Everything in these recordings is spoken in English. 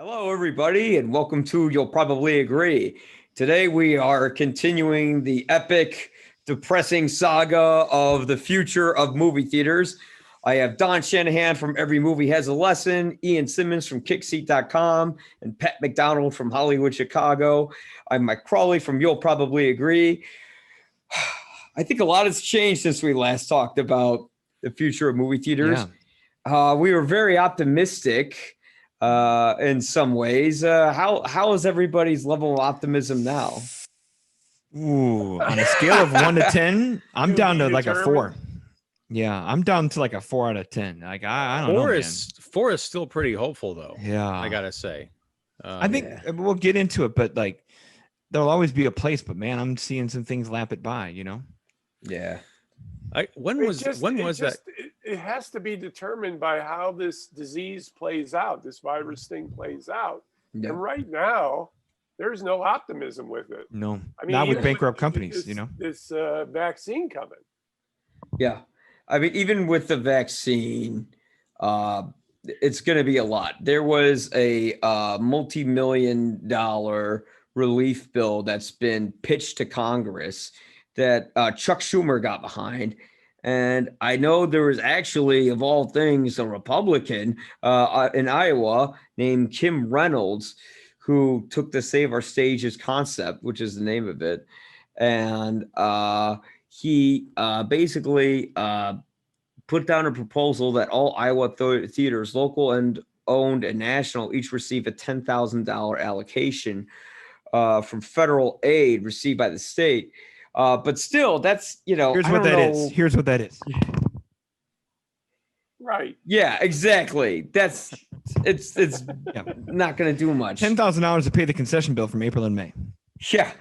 Hello, everybody, and welcome to You'll Probably Agree. Today, we are continuing the epic, depressing saga of the future of movie theaters. I have Don Shannahan from Every Movie Has a Lesson, Ian Simmons from Kickseat.com, and Pat McDonald from Hollywood, Chicago. I'm Mike Crawley from You'll Probably Agree. I think a lot has changed since we last talked about the future of movie theaters. We were very optimistic in some ways. How is everybody's level of optimism now? Ooh, on a scale of 1 to 10, I'm down to like a 4. Yeah, I'm down to like a 4 out of 10. Like I don't know, man. Four is still pretty hopeful, though. Yeah, I gotta say. I think we'll get into it, but like there'll always be a place. But man, I'm seeing some things lap it by. Yeah. When was that? It has to be determined by how this disease plays out, this virus thing plays out. Yeah. And right now, there's no optimism with it. No, I mean, not with even bankrupt companies. This vaccine coming. Yeah. I mean, even with the vaccine, it's going to be a lot. There was a multi-million-dollar relief bill that's been pitched to Congress that Chuck Schumer got behind. And I know there was actually, of all things, a Republican in Iowa named Kim Reynolds who took the Save Our Stages concept, which is the name of it. And he basically put down a proposal that all Iowa theaters, local and owned and national, each receive a $10,000 allocation from federal aid received by the state. But still, that's, Here's what that is. Right. Yeah, exactly. It's not going to do much. $10,000 to pay the concession bill from April and May. Yeah.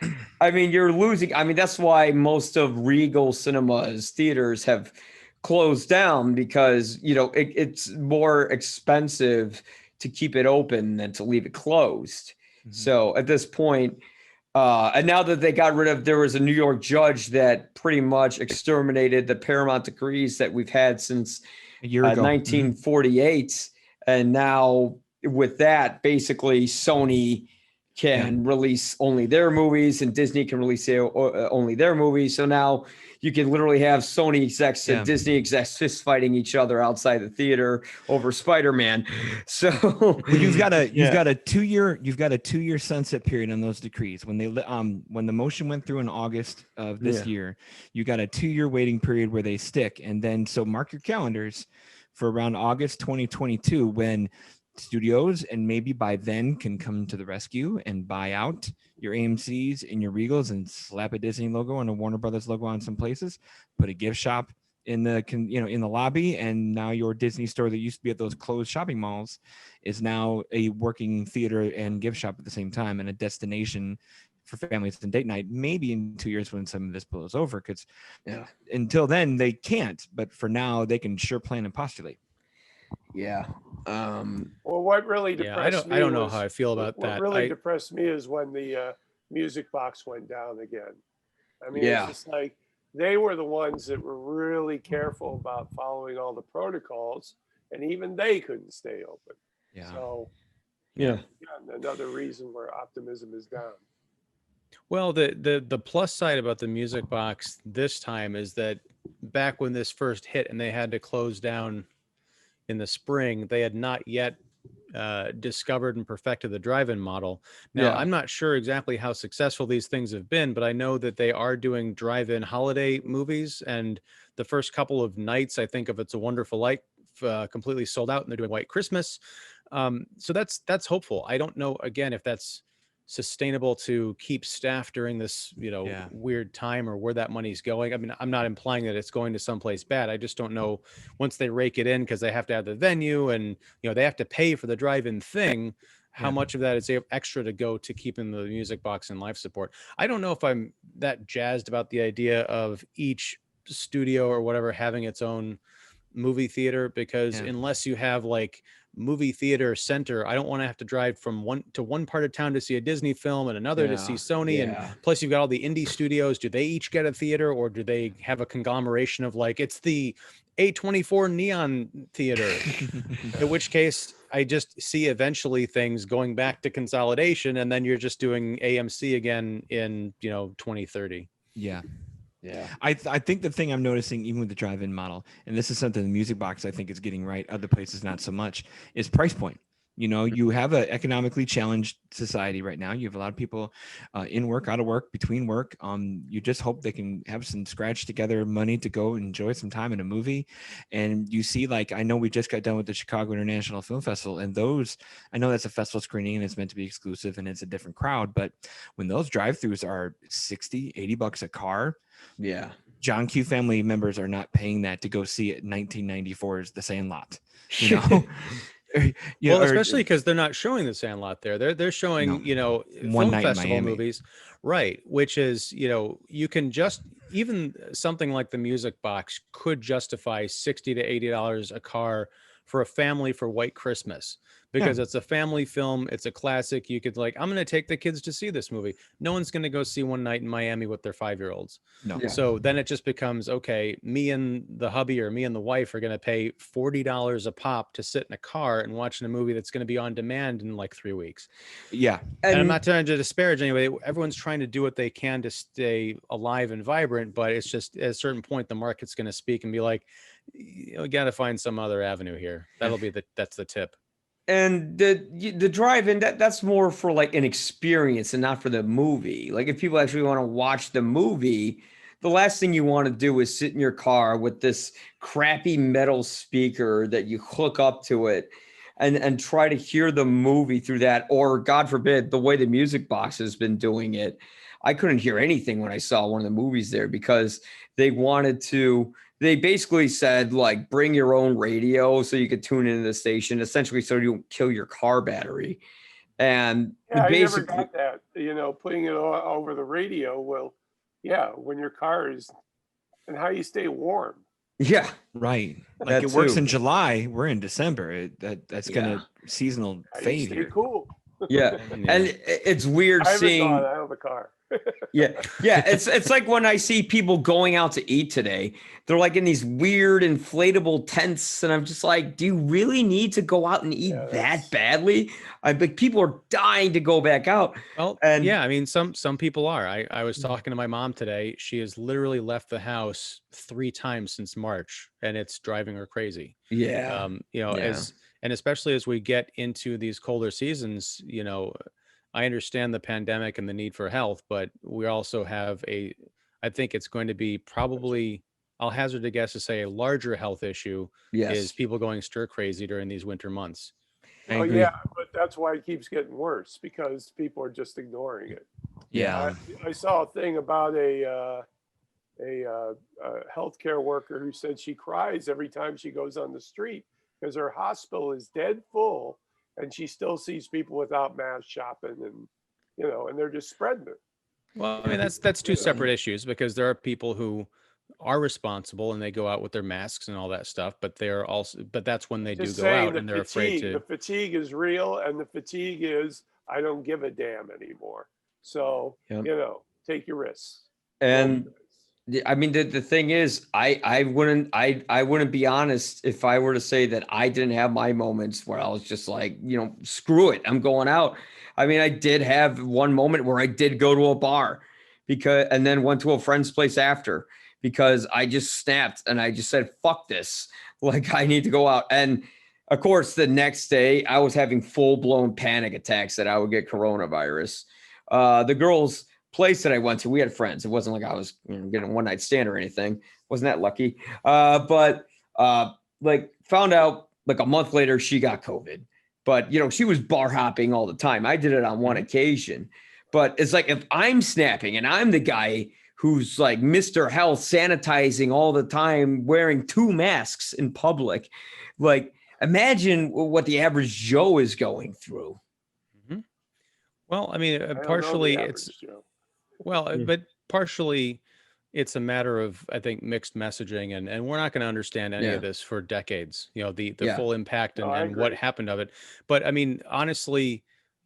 I mean, you're losing. I mean, that's why most of Regal Cinemas theaters have closed down because, it's more expensive to keep it open than to leave it closed. Mm-hmm. So at this point, and now that they got rid of, there was a New York judge that pretty much exterminated the Paramount decrees that we've had since a year ago, 1948. Mm-hmm. And now with that, basically Sony can release only their movies and Disney can release only their movies. So now you can literally have Sony execs and Disney execs fist fighting each other outside the theater over Spider-Man. So you've got a 2-year sunset period on those decrees. When the motion went through in August of this year, you got a 2-year waiting period where they stick. And then, so mark your calendars for around August 2022, when studios and maybe by then can come to the rescue and buy out your AMCs and your Regals and slap a Disney logo and a Warner Brothers logo on some places, put a gift shop in the lobby, and now your Disney store that used to be at those closed shopping malls is now a working theater and gift shop at the same time, and a destination for families and date night. Maybe in 2 years when some of this blows over, because until then they can't, but for now they can sure plan and postulate. Yeah. Well, what really depressed me, I don't know how I feel about that. What really depressed me is when the music box went down again. I mean, it's just like they were the ones that were really careful about following all the protocols, and even they couldn't stay open. Yeah. So, another reason where optimism is down. Well, the plus side about the music box this time is that back when this first hit and they had to close down in the spring, they had not yet discovered and perfected the drive-in model. Now, I'm not sure exactly how successful these things have been, but I know that they are doing drive-in holiday movies, and the first couple of nights, I think, of It's a Wonderful Life completely sold out, and they're doing White Christmas. So that's hopeful. I don't know, again, if that's sustainable to keep staff during this, weird time, or where that money's going. I mean, I'm not implying that it's going to someplace bad. I just don't know, once they rake it in, because they have to have the venue and, they have to pay for the drive-in thing, how much of that is extra to go to keeping the music box and life support. I don't know if I'm that jazzed about the idea of each studio or whatever having its own movie theater, because unless you have like movie theater center. I don't want to have to drive from one part of town to see a Disney film and another to see Sony. And plus you've got all the indie studios. Do they each get a theater, or do they have a conglomeration of like, it's the A24 Neon Theater? In which case I just see eventually things going back to consolidation, and then you're just doing AMC again in, 2030. Yeah. Yeah. I think the thing I'm noticing, even with the drive-in model, and this is something the Music Box I think is getting right, other places not so much, is price point. You have an economically challenged society right now. You have a lot of people in work, out of work, between work. You just hope they can have some scratch together money to go enjoy some time in a movie. And you see, like, I know we just got done with the Chicago International Film Festival, and I know that's a festival screening and it's meant to be exclusive and it's a different crowd. But when those drive-throughs are $60-$80 a car, yeah, John Q family members are not paying that to go see it. 1994's The Sandlot, Well, especially because they're not showing The Sandlot there. They're showing, One film Night in festival Miami. movies, right? Which is, you can just, even something like the Music Box could justify $60 to $80 a car for a family for White Christmas, because it's a family film. It's a classic. You could I'm going to take the kids to see this movie. No one's going to go see One Night in Miami with their 5-year-olds. No. Yeah. So then it just becomes, okay, me and the hubby or me and the wife are going to pay $40 a pop to sit in a car and watch a movie that's going to be on demand in like 3 weeks. Yeah. And I'm not trying to disparage anybody. Everyone's trying to do what they can to stay alive and vibrant, but it's just at a certain point, the market's going to speak and be like, you got to find some other avenue here. That's the tip. And the drive-in, that's more for like an experience and not for the movie. Like if people actually want to watch the movie, the last thing you want to do is sit in your car with this crappy metal speaker that you hook up to it and try to hear the movie through that. Or God forbid, the way the Music Box has been doing it, I couldn't hear anything when I saw one of the movies there, because they basically said, like, bring your own radio so you could tune into the station, essentially so you don't kill your car battery. And I never got that, putting it over the radio. Well, yeah, when your car is, and how you stay warm. Yeah, right. Like That it works too. in July. We're in December. That's gonna seasonal How you fade stay here. cool. Yeah. And it's weird I haven't seeing. thought out of the car. Yeah. It's like when I see people going out to eat today, they're like in these weird inflatable tents, and I'm just like, do you really need to go out and eat that badly? Like people are dying to go back out. Well, and yeah, I mean, some people are. I was talking to my mom today. She has literally left the house 3 times since March, and it's driving her crazy. Yeah. And especially as we get into these colder seasons, I understand the pandemic and the need for health, but we also have I think it's going to be probably, I'll hazard a guess to say, a larger health issue is people going stir crazy during these winter months. Oh yeah, but that's why it keeps getting worse, because people are just ignoring it. Yeah. I saw a thing about a healthcare worker who said she cries every time she goes on the street because her hospital is dead full, and she still sees people without masks shopping, and and they're just spreading it. Well, I mean, that's 2 separate issues, because there are people who are responsible and they go out with their masks and all that stuff, but that's when they do go out and they're afraid to. The fatigue is real, and the fatigue is, I don't give a damn anymore. So, take your risks. And I mean, the thing is, I wouldn't be honest if I were to say that I didn't have my moments where I was just like, screw it, I'm going out. I mean, I did have one moment where I did go to a bar and then went to a friend's place after, because I just snapped and I just said, fuck this. Like, I need to go out. And of course, the next day I was having full-blown panic attacks that I would get coronavirus. The girls' place that I went to, we had friends. It wasn't like I was getting a one-night stand or anything. Wasn't that lucky? But found out like a month later she got COVID. But she was bar hopping all the time. I did it on one occasion. But it's like, if I'm snapping and I'm the guy who's like Mr. Health, sanitizing all the time, wearing 2 masks in public, like, imagine what the average Joe is going through. Mm-hmm. Well, I mean, partially it's, but partially it's a matter of, I think, mixed messaging, and we're not going to understand any Yeah. of this for decades, the Yeah. full impact No, I and what agree. happened of it. But I mean, honestly,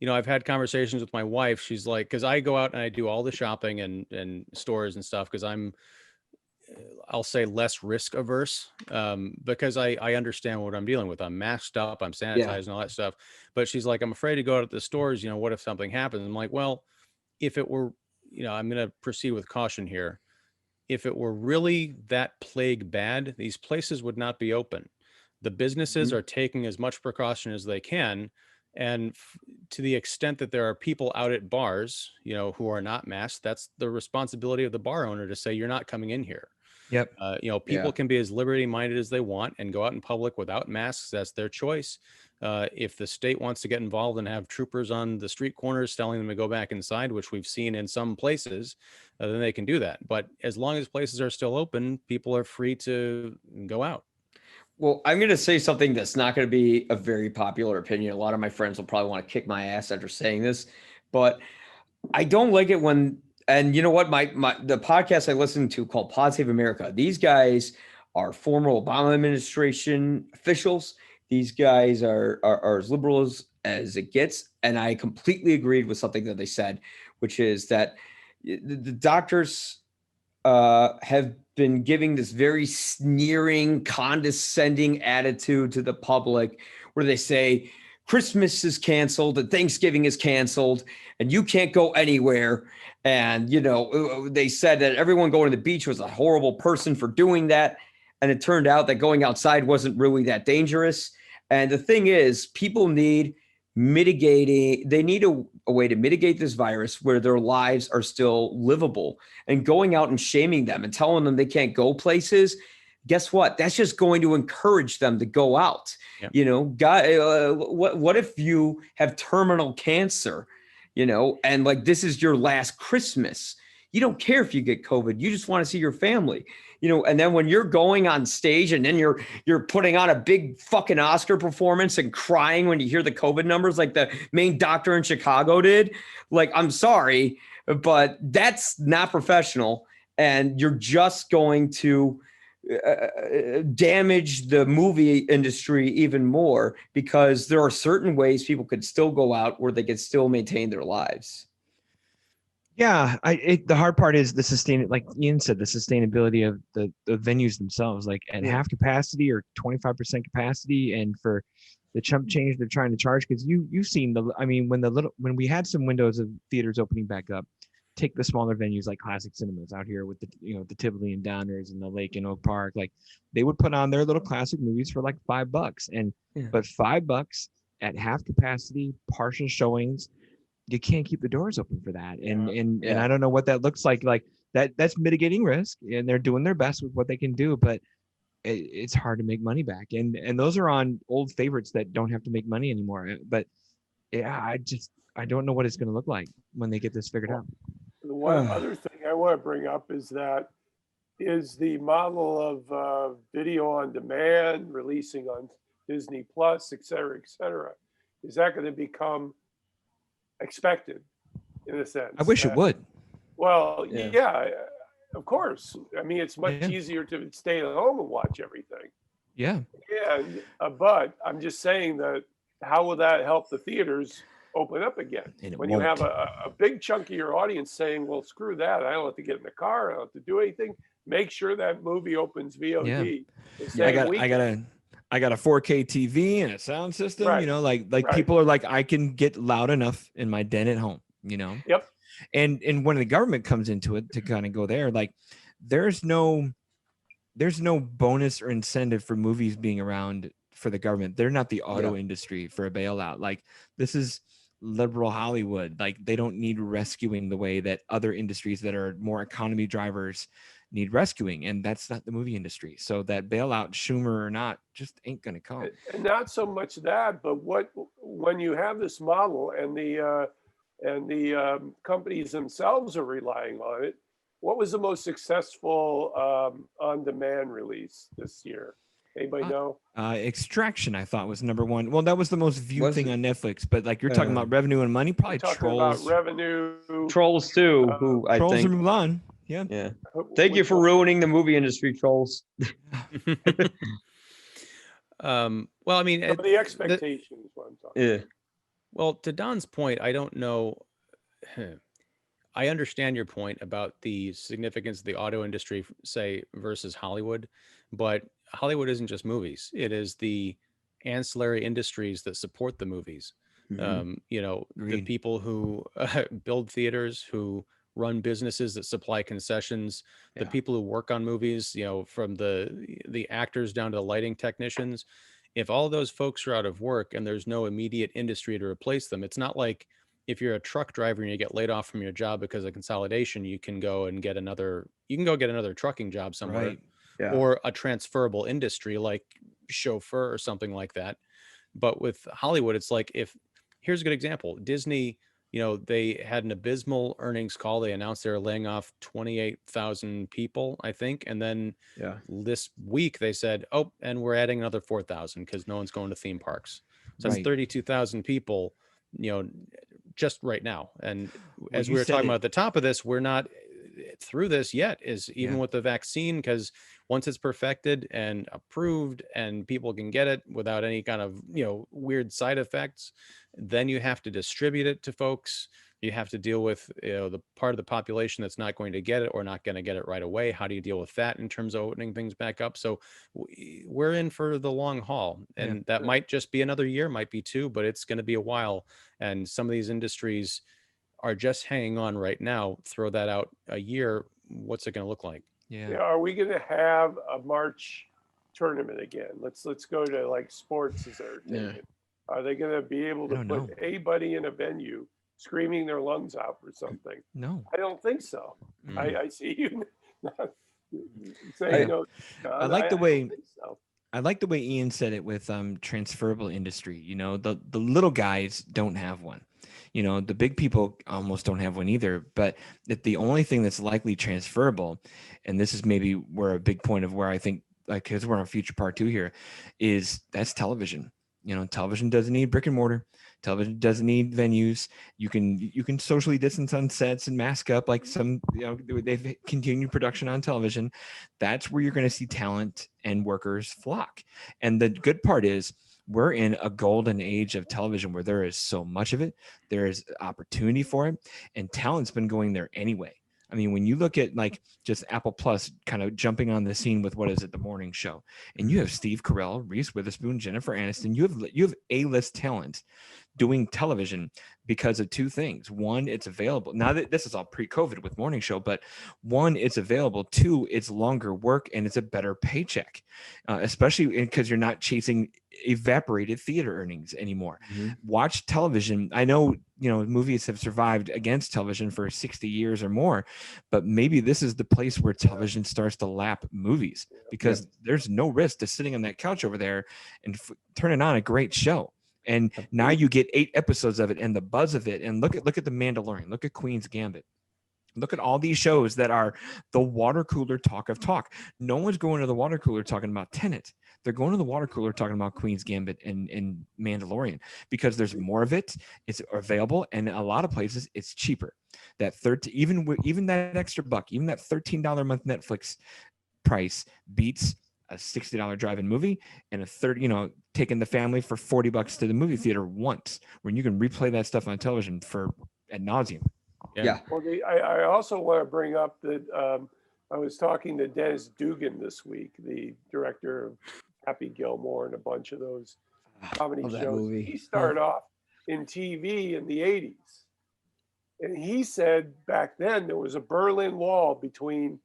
I've had conversations with my wife. She's like, because I go out and I do all the shopping and stores and stuff, because I'll say less risk averse, because I understand what I'm dealing with. I'm masked up, I'm sanitized Yeah. and all that stuff. But she's like, I'm afraid to go out to the stores. What if something happens? I'm like, well, if it were, I'm going to proceed with caution here. If it were really that plague bad, these places would not be open. The businesses Mhm. are taking as much precaution as they can. And to the extent that there are people out at bars, who are not masked, that's the responsibility of the bar owner to say, you're not coming in here. Yep. People Yeah. can be as liberty minded as they want and go out in public without masks. That's their choice. If the state wants to get involved and have troopers on the street corners telling them to go back inside, which we've seen in some places, then they can do that. But as long as places are still open, people are free to go out. Well, I'm going to say something that's not going to be a very popular opinion. A lot of my friends will probably want to kick my ass after saying this, but I don't like it when, and you know what, the podcast I listen to called Pod Save America, these guys are former Obama administration officials. These guys are as liberal as it gets. And I completely agreed with something that they said, which is that the doctors have been giving this very sneering, condescending attitude to the public where they say Christmas is canceled and Thanksgiving is canceled and you can't go anywhere. And, they said that everyone going to the beach was a horrible person for doing that. And it turned out that going outside wasn't really that dangerous. And the thing is, people need they need a way to mitigate this virus where their lives are still livable. And going out and shaming them and telling them they can't go places, guess what? That's just going to encourage them to go out. Yep. What if you have terminal cancer, and like this is your last Christmas? You don't care if you get COVID. You just want to see your family, and then when you're going on stage and then you're putting on a big fucking Oscar performance and crying when you hear the COVID numbers, like the main doctor in Chicago did, like, I'm sorry, but that's not professional. And you're just going to damage the movie industry even more, because there are certain ways people could still go out where they could still maintain their lives. Yeah, the hard part is like Ian said, the sustainability of the venues themselves, like at half capacity or 25% capacity, and for the chump change they're trying to charge. Because you've seen when we had some windows of theaters opening back up, take the smaller venues like Classic Cinemas out here with the Tivoli and Downers and the Lake and Oak Park, like they would put on their little classic movies for like $5, but $5 at half capacity, partial showings. You can't keep the doors open for that. And I don't know what that looks like that's mitigating risk, and they're doing their best with what they can do, but it's hard to make money back. And those are on old favorites that don't have to make money anymore. But yeah, I don't know what it's going to look like when they get this figured out. The one other thing I want to bring up is the model of video on demand, releasing on Disney Plus, et cetera, is that going to become expected in a sense? I wish it would. Well, yeah, of course. I mean, it's much easier to stay at home and watch everything. Yeah. But I'm just saying that how will that help the theaters open up again when you have a big chunk of your audience saying, well, screw that, I don't have to get in the car, I don't have to do anything. Make sure that movie opens VOD. I got a 4K TV and a sound system, people are like, I can get loud enough in my den at home, Yep. And when the government comes into it to kind of go there, like there's no bonus or incentive for movies being around for the government. They're not the auto industry for a bailout. Like this is liberal Hollywood. Like they don't need rescuing the way that other industries that are more economy drivers need rescuing, and that's not the movie industry. So that bailout, Schumer or not, just ain't gonna come. And not so much that, but when you have this model and the companies themselves are relying on it, what was the most successful on-demand release this year? Anybody know? Extraction, I thought, was number one. Well, that was the most viewed thing on Netflix. But like you're talking about revenue and money, probably Trolls. About revenue. Trolls 2, who I Trolls think and Mulan. Yeah. Yeah. Thank you for ruining the movie industry, trolls. Well, I mean, the expectations. What I'm talking. Yeah. Well, to Don's point, I don't know. I understand your point about the significance of the auto industry, say, versus Hollywood, but Hollywood isn't just movies. It is the ancillary industries that support the movies. Mhm. You know, the Agreed. people who build theaters, who run businesses that supply concessions, the Yeah. people who work on movies, you know, from the actors down to the lighting technicians. If all those folks are out of work and there's no immediate industry to replace them, it's not like if you're a truck driver and you get laid off from your job because of consolidation, you can go get another trucking job somewhere, Right. Yeah. or a transferable industry like chauffeur or something like that. But with Hollywood, it's like, if here's a good example, Disney, you know, they had an abysmal earnings call. They announced they were laying off 28,000 people, I think. And then Yeah. this week they said, oh, and we're adding another 4,000 because no one's going to theme parks. So that's Right. 32,000 people, you know, just right now. And as you we were said talking it. about at the top of this, we're not through this yet, is even Yeah. with the vaccine, because once it's perfected and approved and people can get it without any kind of, you know, weird side effects, then you have to distribute it to folks. You have to deal with, you know, the part of the population that's not going to get it or not going to get it right away. How do you deal with that in terms of opening things back up? So we're in for the long haul, and that might just be another year, might be two, but it's going to be a while. And some of these industries are just hanging on right now. Throw that out a year, what's it going to look like? Yeah. Are we going to have a March tournament again? Let's go to like sports as they're taking. Are they going to be able to put anybody in a venue screaming their lungs out for something? No. I don't think so. I see you saying no. I like the way. I don't think so. I like the way Ian said it with transferable industry. You know, the little guys don't have one. You know, the big people almost don't have one either. But if the only thing that's likely transferable, and this is maybe where a big point of where I think, like, because we're on future part 2 here, is that's television. You know, television doesn't need brick and mortar. Television doesn't need venues. You can socially distance on sets and mask up like some, you know, they've continued production on television. That's where you're going to see talent and workers flock. And the good part is we're in a golden age of television where there is so much of it. There is opportunity for it, and talent's been going there anyway. I mean, when you look at like just Apple Plus kind of jumping on the scene with what is it, the morning show, and you have Steve Carell, Reese Witherspoon, Jennifer Aniston, you have A-list talent doing television because of two things. One, it's available. Now that this is all pre-COVID with morning show, but one, it's available. Two, it's longer work and it's a better paycheck, especially because you're not chasing evaporated theater earnings anymore. Watch television. I know, you know, movies have survived against television for 60 years or more, but maybe this is the place where television starts to lap movies, because there's no risk to sitting on that couch over there and turning on a great show. And now you get 8 episodes of it and the buzz of it. And look at The Mandalorian. Look at Queen's Gambit. Look at all these shows that are the water cooler talk of talk. No one's going to the water cooler talking about Tenet. They're going to the water cooler talking about Queen's Gambit and Mandalorian, because there's more of it. It's available, and a lot of places it's cheaper. That even that extra buck, even that $13 a month Netflix price beats a $60 drive-in movie and taking the family for $40 to the movie theater once, when you can replay that stuff on television for ad nauseum. Yeah. Well, I also want to bring up that I was talking to Dennis Dugan this week, the director of Happy Gilmore and a bunch of those comedy shows. He started off in TV in the 80s. And he said back then there was a Berlin Wall between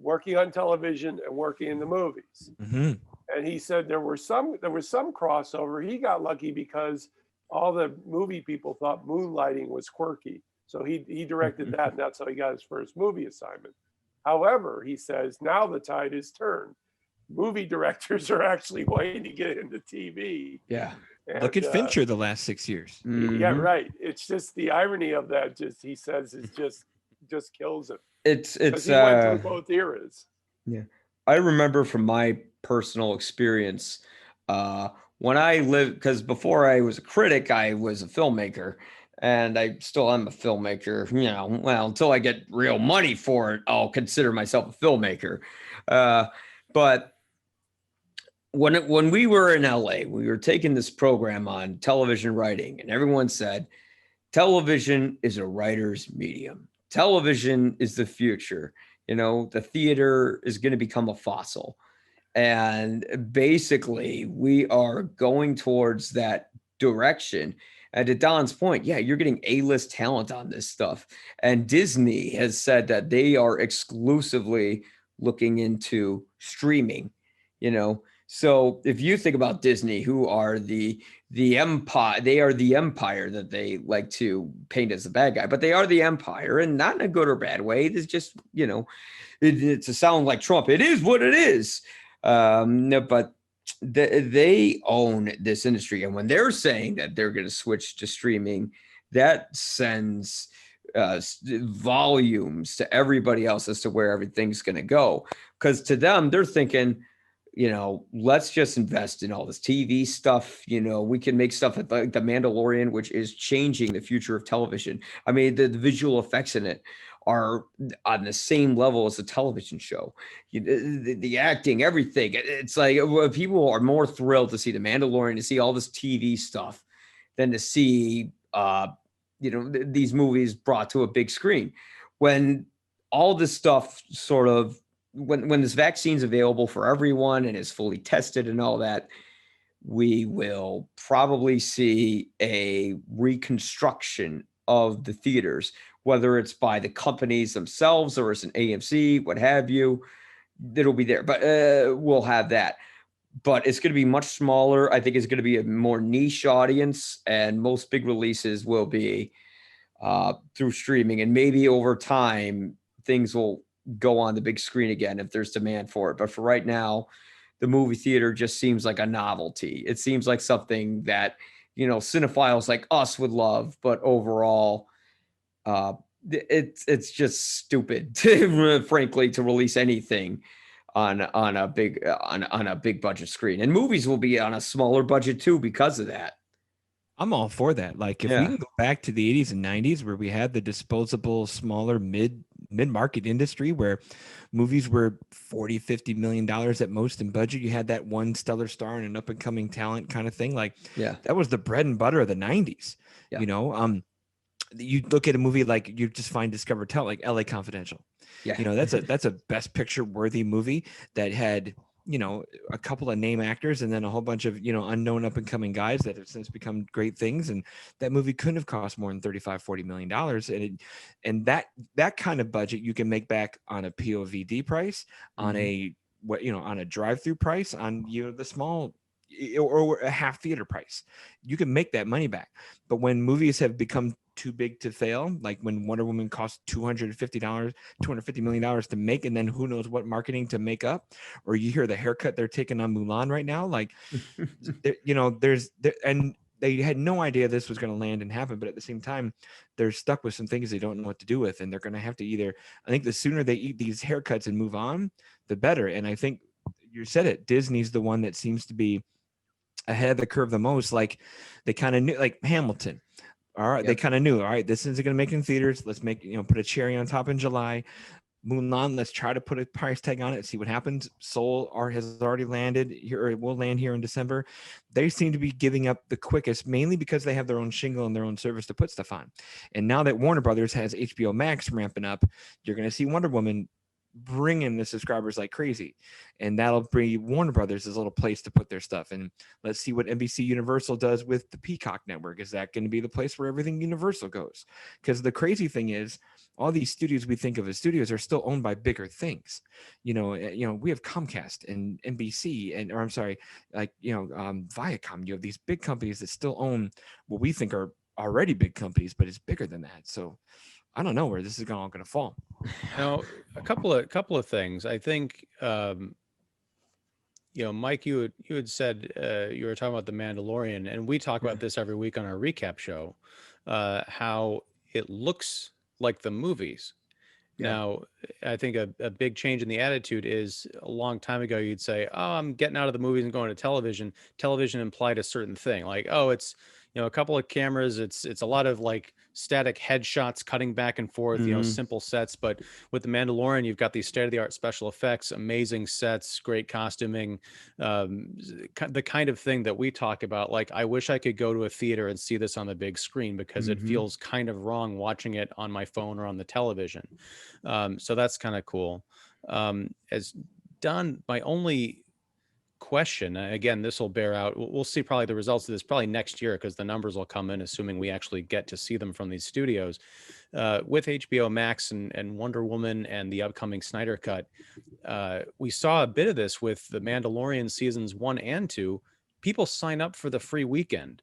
working on television and working in the movies. And he said there was some crossover. He got lucky because all the movie people thought moonlighting was quirky. So he directed that, and that's how he got his first movie assignment. However, he says now the tide has turned. Movie directors are actually wanting to get into TV. Yeah. And, look at Fincher the last 6 years. Yeah, right. It's just the irony of that. Just he says it just kills him. It's he went through both eras. Yeah, I remember from my personal experience when I lived, because before I was a critic, I was a filmmaker. and I still am a filmmaker. Well, until I get real money for it, I'll consider myself a filmmaker. But when we were in LA, we were taking this program on television writing, and everyone said television is a writer's medium. Television is the future. The theater is going to become a fossil. And basically, we are going towards that direction. And to Don's point, yeah, you're getting A-list talent on this stuff. And Disney has said that they are exclusively looking into streaming, you know. So if you think about Disney, who are the empire, they are the empire that they like to paint as a bad guy, but they are the empire, and not in a good or bad way. It's just, it's a sound like Trump. It is what it is. No, but they own this industry, and when they're saying that they're going to switch to streaming, that sends volumes to everybody else as to where everything's going to go. Because to them, they're thinking, let's just invest in all this TV stuff. We can make stuff like The Mandalorian, which is changing the future of television. I mean, the visual effects in it are on the same level as a television show. The acting, everything. It's like people are more thrilled to see The Mandalorian, to see all this TV stuff, than to see, these movies brought to a big screen. When all this stuff sort of, when this vaccine's available for everyone and is fully tested and all that, we will probably see a reconstruction of the theaters, whether it's by the companies themselves or it's an AMC, what have you. It'll be there, but we'll have that. But it's going to be much smaller. I think it's going to be a more niche audience, and most big releases will be through streaming. And maybe over time, things will go on the big screen again if there's demand for it. But for right now, the movie theater just seems like a novelty. It seems like something that, cinephiles like us would love, but overall, it's just stupid, frankly, to release anything on a big budget screen. And movies will be on a smaller budget too because of that. I'm all for that. Like if we can go back to the 80s and 90s where we had the disposable, smaller mid-market industry where movies were $40-50 million at most in budget. You had that one stellar star and an up and coming talent kind of thing. Like that was the bread and butter of the 90s. Yeah. You look at a movie like you just find Discover Tell, like LA Confidential. Yeah. That's a best picture worthy movie that had, a couple of name actors and then a whole bunch of, unknown up and coming guys that have since become great things. And that movie couldn't have cost more than $35-40 million. And that kind of budget you can make back on a POVD price, on on a drive-through price, on, the small or a half theater price. You can make that money back. But when movies have become too big to fail, like when Wonder Woman cost $250 million to make, and then who knows what marketing to make up, or you hear the haircut they're taking on Mulan right now, like and they had no idea this was going to land and happen, but at the same time they're stuck with some things they don't know what to do with, and they're going to have to I think the sooner they eat these haircuts and move on, the better. And I think you said it, Disney's the one that seems to be ahead of the curve the most. Like they kind of knew, like Hamilton. All right. Yep. They kind of knew, all right, this isn't going to make in theaters. Let's make, put a cherry on top in July. Mulan, let's try to put a price tag on it, see what happens. Soul has already landed here, or will land here in December. They seem to be giving up the quickest, mainly because they have their own shingle and their own service to put stuff on. And now that Warner Brothers has HBO Max ramping up, you're going to see Wonder Woman bring in the subscribers like crazy, and that'll bring Warner Brothers as a little place to put their stuff. And let's see what NBC Universal does with the Peacock network. Is that going to be the place where everything Universal goes? Because the crazy thing is, all these studios we think of as studios are still owned by bigger things. We have Comcast and NBC Viacom. You have these big companies that still own what we think are already big companies, but it's bigger than that. So I don't know where this is all going to fall. Now, a couple of things. I think, Mike, you had said you were talking about The Mandalorian, and we talk about this every week on our recap show, how it looks like the movies. Yeah. Now, I think a big change in the attitude is a long time ago, you'd say, oh, I'm getting out of the movies and going to television. Television implied a certain thing, like, oh, it's a couple of cameras. It's a lot of like static headshots cutting back and forth, simple sets. But with the Mandalorian, you've got these state-of-the-art special effects, amazing sets, great costuming, the kind of thing that we talk about. Like, I wish I could go to a theater and see this on the big screen, because it feels kind of wrong watching it on my phone or on the television. So that's kind of cool. As Don, my only question, again, this will bear out, we'll see probably the results of this probably next year, because the numbers will come in assuming we actually get to see them from these studios. With HBO Max and Wonder Woman and the upcoming Snyder Cut, we saw a bit of this with the Mandalorian seasons 1 and 2. People sign up for the free weekend,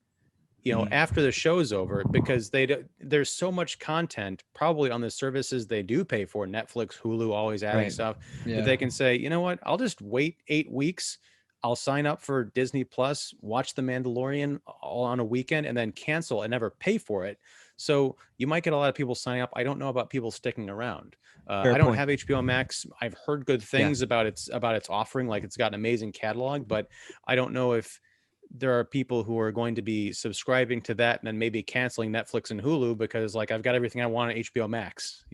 after the show's over, because there's so much content probably on the services they do pay for, Netflix, Hulu, always adding stuff, that they can say, you know what, I'll just wait 8 weeks. I'll sign up for Disney Plus, watch The Mandalorian all on a weekend, and then cancel and never pay for it. So you might get a lot of people signing up. I don't know about people sticking around. I don't have HBO Max. I've heard good things about its offering. Like, it's got an amazing catalog, but I don't know if there are people who are going to be subscribing to that and then maybe canceling Netflix and Hulu because, like, I've got everything I want on HBO Max.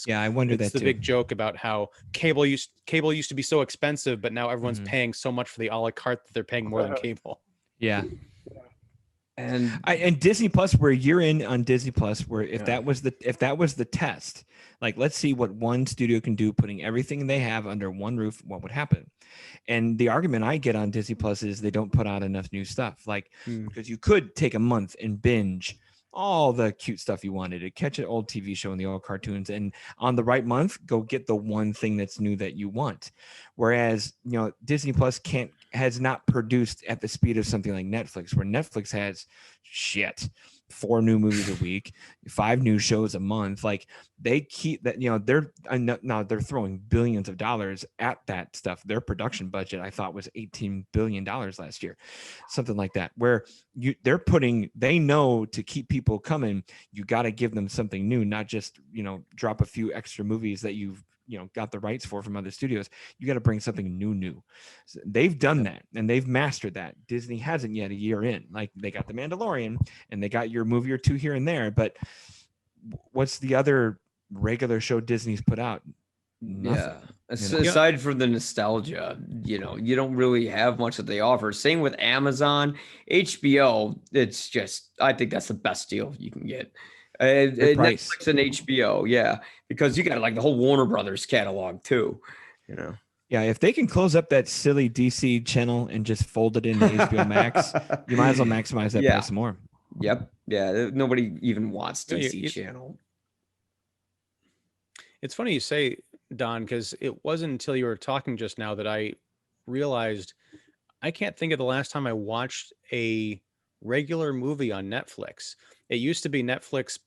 I wonder that's that the too. big joke about how cable used to be so expensive, but now everyone's paying so much for the a la carte that they're paying more than cable. Yeah. And Disney Plus, we're a year in on Disney Plus, where if that was the test, like, let's see what one studio can do, putting everything they have under one roof, what would happen? And the argument I get on Disney Plus is they don't put out enough new stuff. Like, because you could take a month and binge all the cute stuff you wanted to catch an old TV show and the old cartoons, and on the right month, go get the one thing that's new that you want. Whereas, Disney Plus has not produced at the speed of something like Netflix, where Netflix has 4 new movies a week, 5 new shows a month. Like, they keep that, they're throwing billions of dollars at that stuff. Their production budget, I thought, was $18 billion last year, something like that, where they know to keep people coming, you got to give them something new, not just, drop a few extra movies that you've got the rights from other studios. You got to bring something new. So they've done that, and they've mastered that. Disney hasn't yet, a year in. Like, they got the Mandalorian and they got your movie or two here and there, but what's the other regular show Disney's put out? Nothing. Aside from the nostalgia, you don't really have much that they offer. Same with Amazon, HBO. It's just, I think that's the best deal you can get. Netflix and HBO, because you got like the whole Warner Brothers catalog too. Yeah, if they can close up that silly DC channel and just fold it into HBO Max, you might as well maximize that price more. Yep. Yeah. Nobody even wants DC channel. It's funny you say, Don, because it wasn't until you were talking just now that I realized I can't think of the last time I watched a regular movie on Netflix. It used to be Netflix,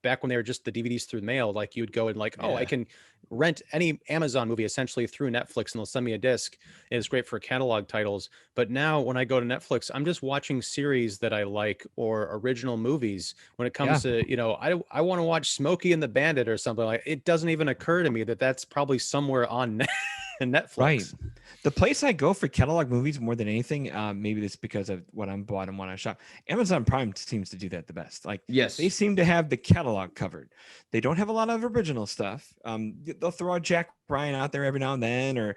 back when they were just the DVDs through the mail, like, you'd go and like, I can rent any Amazon movie essentially through Netflix and they'll send me a disc. And it's great for catalog titles. But now when I go to Netflix, I'm just watching series that I like or original movies. When it comes to, I want to watch Smokey and the Bandit or something, like, it doesn't even occur to me that that's probably somewhere on Netflix. Right. The place I go for catalog movies more than anything, maybe it's because of what I'm bought and what I shop. Amazon Prime seems to do that the best. Like, they seem to have the catalog covered. They don't have a lot of original stuff. They'll throw a Jack Ryan out there every now and then, or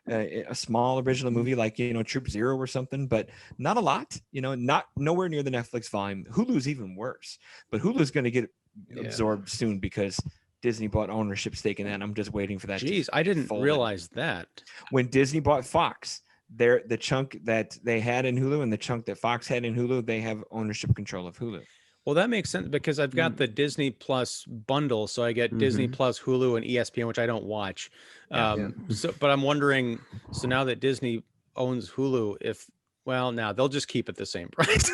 a small original movie like, Troop Zero or something, but not a lot. Not nowhere near the Netflix volume. Hulu's even worse, but Hulu's going to get absorbed soon because Disney bought ownership stake in that. I'm just waiting for that. Jeez, I didn't realize that. When Disney bought Fox, the chunk that they had in Hulu and the chunk that Fox had in Hulu, they have ownership control of Hulu. Well, that makes sense because I've got the Disney Plus bundle, so I get Disney Plus, Hulu, and ESPN, which I don't watch. But I'm wondering, so now that Disney owns Hulu, now they'll just keep it the same price.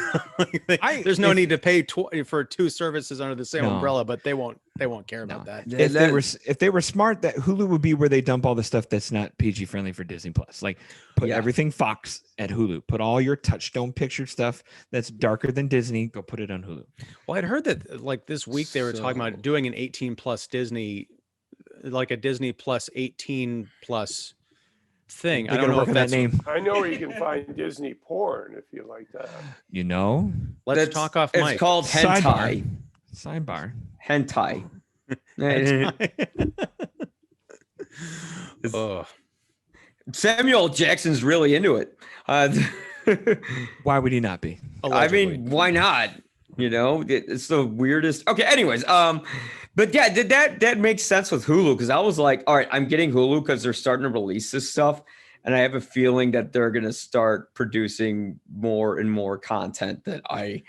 There's no need to pay for 2 services under the same umbrella, but they won't care about that. If they were smart, that Hulu would be where they dump all the stuff that's not PG friendly for Disney Plus. Like, put everything Fox at Hulu. Put all your Touchstone picture stuff that's darker than Disney. Go put it on Hulu. Well, I'd heard that like this week they were talking about doing an 18 plus Disney, like a Disney Plus 18 plus thing. They I don't gotta know work if on that that's name. I know where you can find Disney porn if you like that. You know, Let's talk off It's mic. called hentai. Sidebar. Hentai. Oh, Samuel Jackson's really into it. Why would he not be? I allegedly. mean, why not? You know, it's the weirdest. Okay, anyways, but yeah, did that makes sense with Hulu? Because I was like, all right, I'm getting Hulu because they're starting to release this stuff, and I have a feeling that they're gonna start producing more and more content that I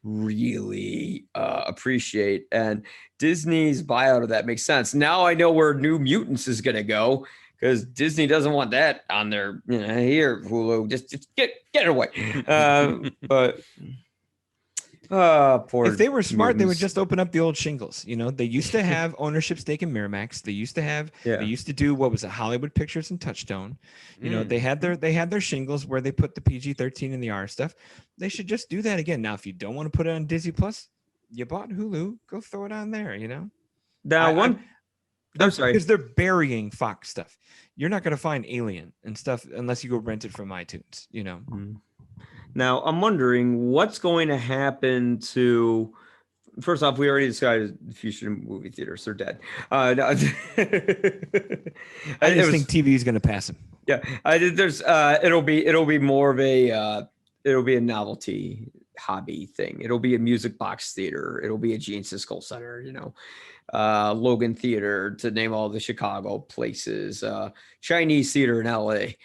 really appreciate. And Disney's buyout of that makes sense. Now I know where New Mutants is gonna go because Disney doesn't want that on their here Hulu. Just get it away. But poor. If they were smart, they would mutants. just open up the old shingles. You know, they used to have ownership stake in Miramax. They used to do what was it, Hollywood Pictures and Touchstone. You know, they had their shingles where they put the PG-13 and the R stuff. They should just do that again. Now, if you don't want to put it on Disney Plus, you bought Hulu, go throw it on there. You know. Now I'm sorry. Because they're burying Fox stuff. You're not going to find Alien and stuff unless you go rent it from iTunes. You know. Now, I'm wondering what's going to happen to. First off, we already decided the future movie theaters are dead. I just think TV is going to pass them. Yeah, it'll be more of a it'll be a novelty hobby thing. It'll be a music box theater. It'll be a Gene Siskel Center. You know, Logan Theater, to name all the Chicago places. Chinese Theater in L.A.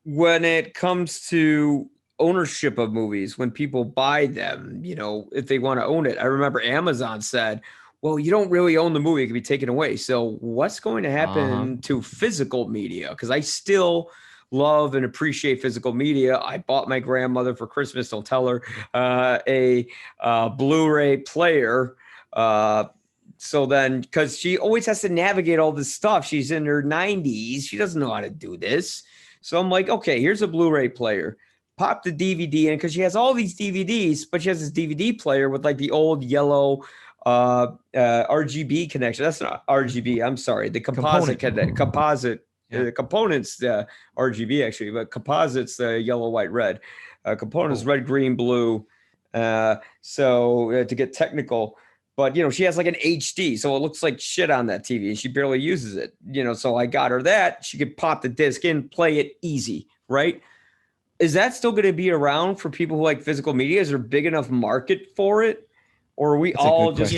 When it comes to ownership of movies, when people buy them, you know, if they want to own it, I remember Amazon said, well, you don't really own the movie, it can be taken away. So what's going to happen to physical media? Because I still love and appreciate physical media. I bought my grandmother for Christmas, don't tell her, a Blu-ray player. So then, because she always has to navigate all this stuff. She's in her 90s. She doesn't know how to do this. So I'm like, okay, here's a Blu-ray player. Pop the DVD in because she has all these DVDs, but she has this DVD player with like the old yellow RGB connection. That's not RGB. I'm sorry. The composite. The components, RGB actually, but composites, yellow, white, red. Components, red, green, blue. So to get technical. But, you know, she has like an HD, so it looks like shit on that TV, and she barely uses it. You know, so I got her that. She could pop the disc in, play it easy, right? Is that still going to be around for people who like physical media? Is there a big enough market for it? Or are we all just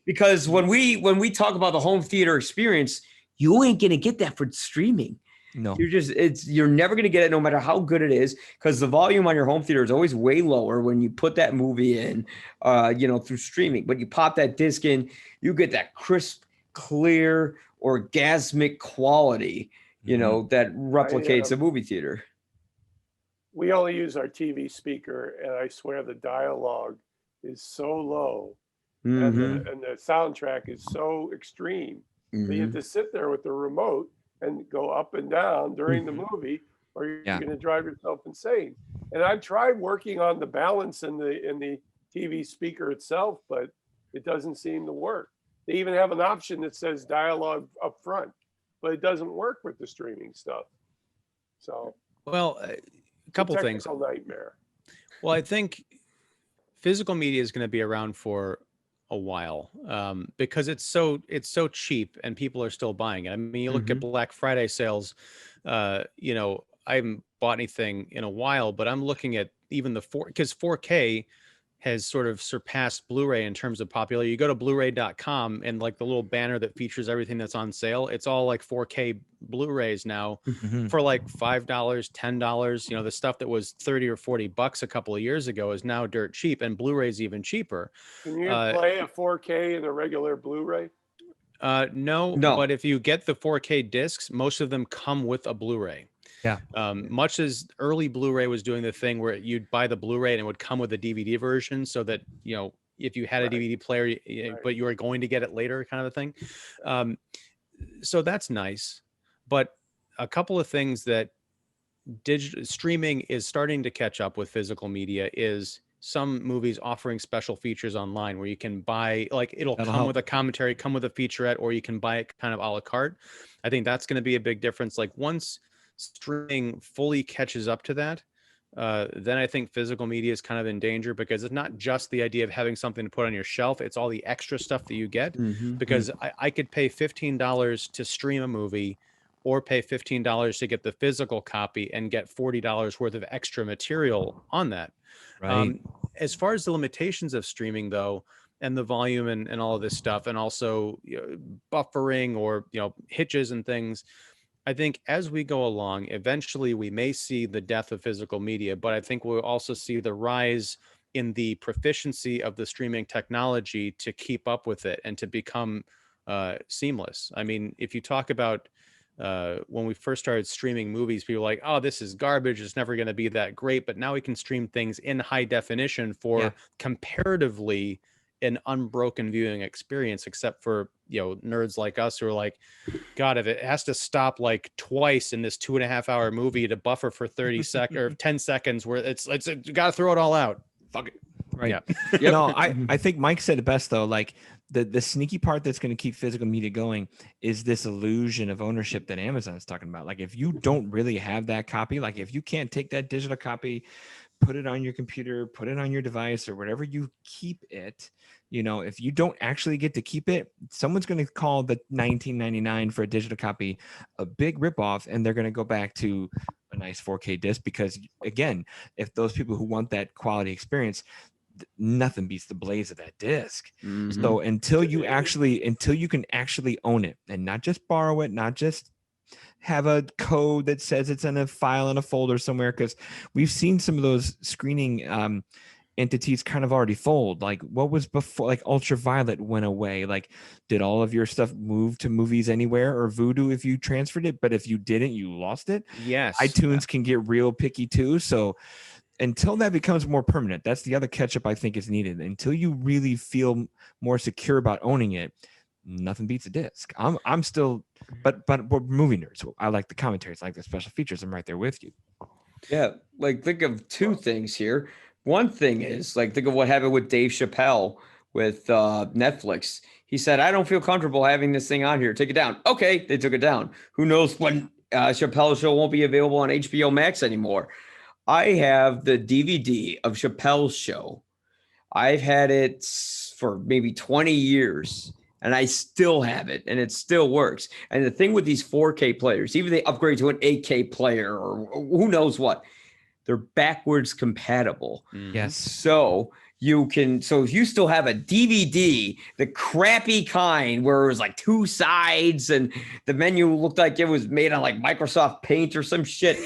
because when we talk about the home theater experience, you ain't going to get that for streaming. No, you're never going to get it no matter how good it is, because the volume on your home theater is always way lower when you put that movie in, you know, through streaming. But you pop that disc in, you get that crisp, clear, orgasmic quality, you know, that replicates a movie theater. We only use our TV speaker, and I swear the dialogue is so low, and the soundtrack is so extreme. That you have to sit there with the remote and go up and down during the movie, or you're going to drive yourself insane. And I've tried working on the balance in the TV speaker itself, but it doesn't seem to work. They even have an option that says dialogue up front, but it doesn't work with the streaming stuff. So, well, a couple things. Nightmare. Well, I think physical media is going to be around for a while because it's so cheap and people are still buying it. I mean, you look at Black Friday sales, you know, I haven't bought anything in a while, but I'm looking at even because 4K has sort of surpassed Blu-ray in terms of popularity. You go to Blu-ray.com and like the little banner that features everything that's on sale, it's all like 4K Blu-rays now for like $5, $10. You know, the stuff that was 30 or 40 bucks a couple of years ago is now dirt cheap, and Blu-ray's even cheaper. Can you play a 4K in a regular Blu-ray? No, but if you get the 4K discs, most of them come with a Blu-ray. Yeah. Much as early Blu-ray was doing the thing where you'd buy the Blu-ray and it would come with a DVD version, so that, you know, if you had a DVD player, but you were going to get it later, kind of a thing. So that's nice. But a couple of things that digital streaming is starting to catch up with physical media is some movies offering special features online where you can buy, like it'll That'll come help. with a commentary, come with a featurette, or you can buy it kind of a la carte. I think that's going to be a big difference. Like once streaming fully catches up to that, then I think physical media is kind of in danger, because it's not just the idea of having something to put on your shelf. It's all the extra stuff that you get. Because I could pay $15 to stream a movie, or pay $15 to get the physical copy and get $40 worth of extra material on that. Right. As far as the limitations of streaming, though, and the volume and all of this stuff, and also buffering or hitches and things, I think as we go along, eventually we may see the death of physical media, but I think we'll also see the rise in the proficiency of the streaming technology to keep up with it and to become seamless. I mean, if you talk about when we first started streaming movies, people were like, oh, this is garbage, it's never going to be that great. But now we can stream things in high definition for comparatively an unbroken viewing experience, except for nerds like us who are like, God, if it has to stop like twice in this 2.5 hour movie to buffer for 30 seconds or 10 seconds, where it's you got to throw it all out. Fuck it. Right. Yeah. No, I think Mike said it best though. Like the sneaky part that's going to keep physical media going is this illusion of ownership that Amazon's talking about. Like if you don't really have that copy, like if you can't take that digital copy, put it on your computer, put it on your device, or whatever you keep it, if you don't actually get to keep it, someone's going to call the $19.99 for a digital copy a big ripoff, and they're going to go back to a nice 4K disc, because again, if those people who want that quality experience, nothing beats the blaze of that disc. So until you can actually own it and not just borrow it, not just have a code that says it's in a file in a folder somewhere, because we've seen some of those screening entities kind of already fold. Like what was before, like Ultraviolet went away. Like did all of your stuff move to Movies Anywhere or Vudu if you transferred it? But if you didn't, you lost it. Yes. iTunes can get real picky too. So until that becomes more permanent, that's the other catch up I think is needed. Until you really feel more secure about owning it, nothing beats a disc. I'm still, but we're movie nerds. So I like the commentaries, I like the special features. I'm right there with you. Yeah, like think of two things here. One thing is like think of what happened with Dave Chappelle with Netflix. He said, "I don't feel comfortable having this thing on here. Take it down." Okay, they took it down. Who knows when Chappelle's show won't be available on HBO Max anymore? I have the DVD of Chappelle's show. I've had it for maybe 20 years. And I still have it, and it still works. And the thing with these 4K players, even they upgrade to an 8K player or who knows what, they're backwards compatible. Yes. So if you still have a DVD, the crappy kind where it was like two sides and the menu looked like it was made on like Microsoft Paint or some shit,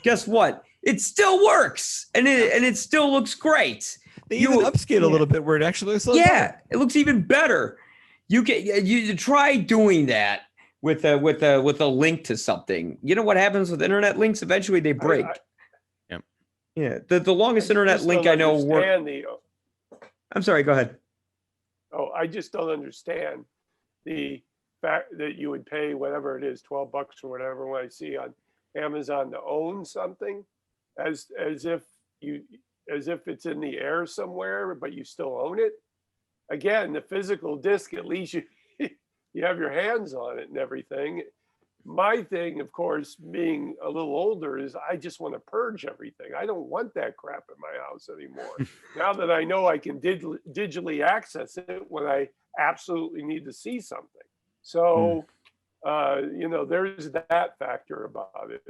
guess what? It still works, and it still looks great. They even upscale a little bit where it actually looks better. It looks even better. You try doing that with a link to something. You know what happens with internet links? Eventually they break. The longest internet link I know I'm sorry, go ahead. Oh, I just don't understand the fact that you would pay whatever it is, $12 or whatever, when I see on Amazon to own something as if it's in the air somewhere, but you still own it. Again, the physical disc, at least you have your hands on it and everything. My thing, of course, being a little older, is I just want to purge everything. I don't want that crap in my house anymore. Now that I know I can digitally access it when I absolutely need to see something. So, there's that factor about it.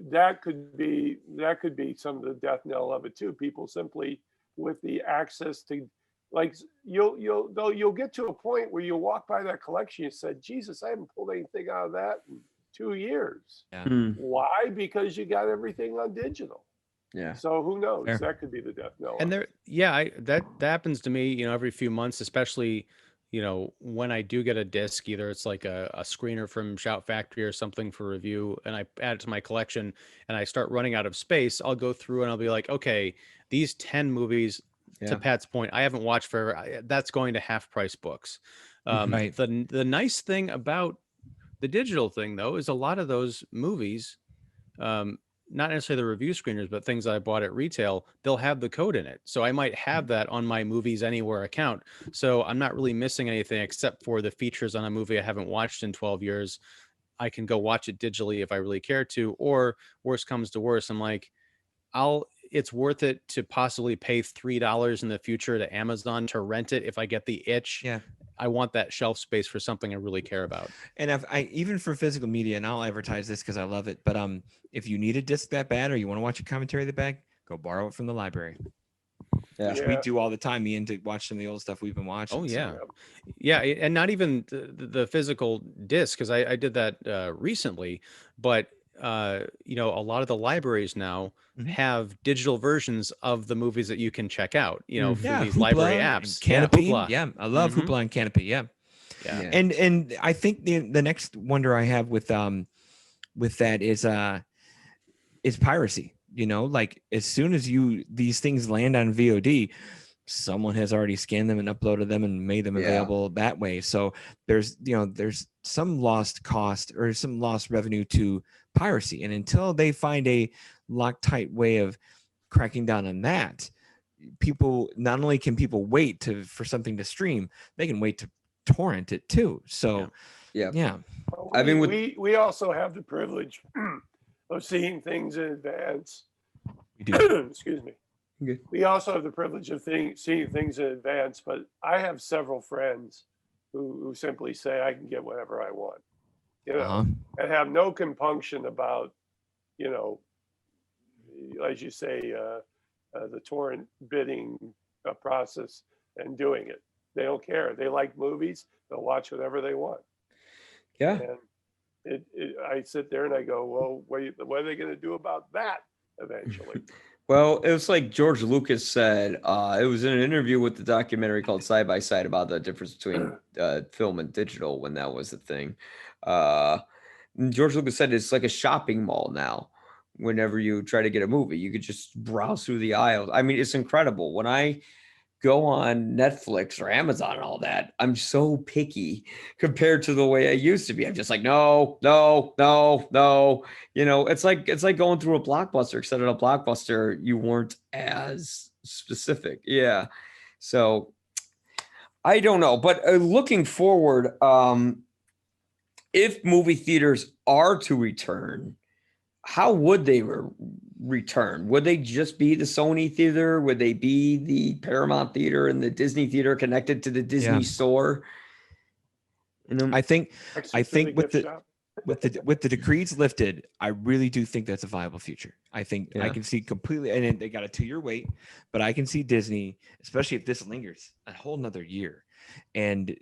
That could be some of the death knell of it too. People simply with the access to, like, you'll get to a point where you walk by that collection, you said, Jesus, I haven't pulled anything out of that in 2 years. Yeah. Why? Because you got everything on digital. Yeah. So who knows? Fair. That could be the death knell. And that happens to me, every few months, especially, when I do get a disc, either it's like a screener from Shout Factory or something for review, and I add it to my collection and I start running out of space, I'll go through and I'll be like, okay, these 10 movies, to Pat's point, I haven't watched forever. That's going to half price books. Right. The nice thing about the digital thing, though, is a lot of those movies, not necessarily the review screeners, but things I bought at retail, they'll have the code in it. So I might have that on my Movies Anywhere account. So I'm not really missing anything except for the features on a movie I haven't watched in 12 years. I can go watch it digitally if I really care to, or worst comes to worst, I'm like, it's worth it to possibly pay $3 in the future to Amazon to rent it if I get the itch. Yeah. I want that shelf space for something I really care about. And if I even for physical media, and I'll advertise this because I love it, but if you need a disc that bad or you want to watch a commentary that bad, go borrow it from the library. Yeah. Which we do all the time, me and to watch some of the old stuff we've been watching. Oh yeah. Yeah. And not even the physical disc, because I did that recently, but you know, a lot of the libraries now have digital versions of the movies that you can check out, you know, through these Hoopla library apps. Canopy. Hoopla. Yeah, I love Hoopla and Canopy. Yeah. Yeah. And I think the next wonder I have with that is piracy. You know, like as soon as these things land on VOD, someone has already scanned them and uploaded them and made them available that way. So there's some lost cost or some lost revenue to piracy. And until they find a Loctite way of cracking down on that, people not only can people wait for something to stream, they can wait to torrent it too. So yeah. Well, I mean, we also have the privilege of seeing things in advance. We do. Excuse me. Okay. We also have the privilege of seeing things in advance, but I have several friends who simply say I can get whatever I want, you know, and have no compunction about, you know, as you say, the torrent bidding process and doing it. They don't care. They like movies. They'll watch whatever they want. Yeah. And I sit there and I go, well, what are they going to do about that eventually? Well, it was like George Lucas said, it was in an interview with the documentary called Side by Side about the difference between film and digital when that was the thing. George Lucas said it's like a shopping mall now. Whenever you try to get a movie, you could just browse through the aisles. I mean, it's incredible. When I go on Netflix or Amazon and all that, I'm so picky compared to the way I used to be. I'm just like, no. You know, it's like going through a Blockbuster, except at a Blockbuster, you weren't as specific. Yeah. So I don't know, but looking forward, if movie theaters are to return, how would they return? Would they just be the Sony theater? Would they be the Paramount theater and the Disney theater connected to the Disney store? You know, I think with the decrees lifted, I really do think that's a viable future. I think I can see completely, and they got a 2-year wait, but I can see Disney, especially if this lingers a whole nother year, and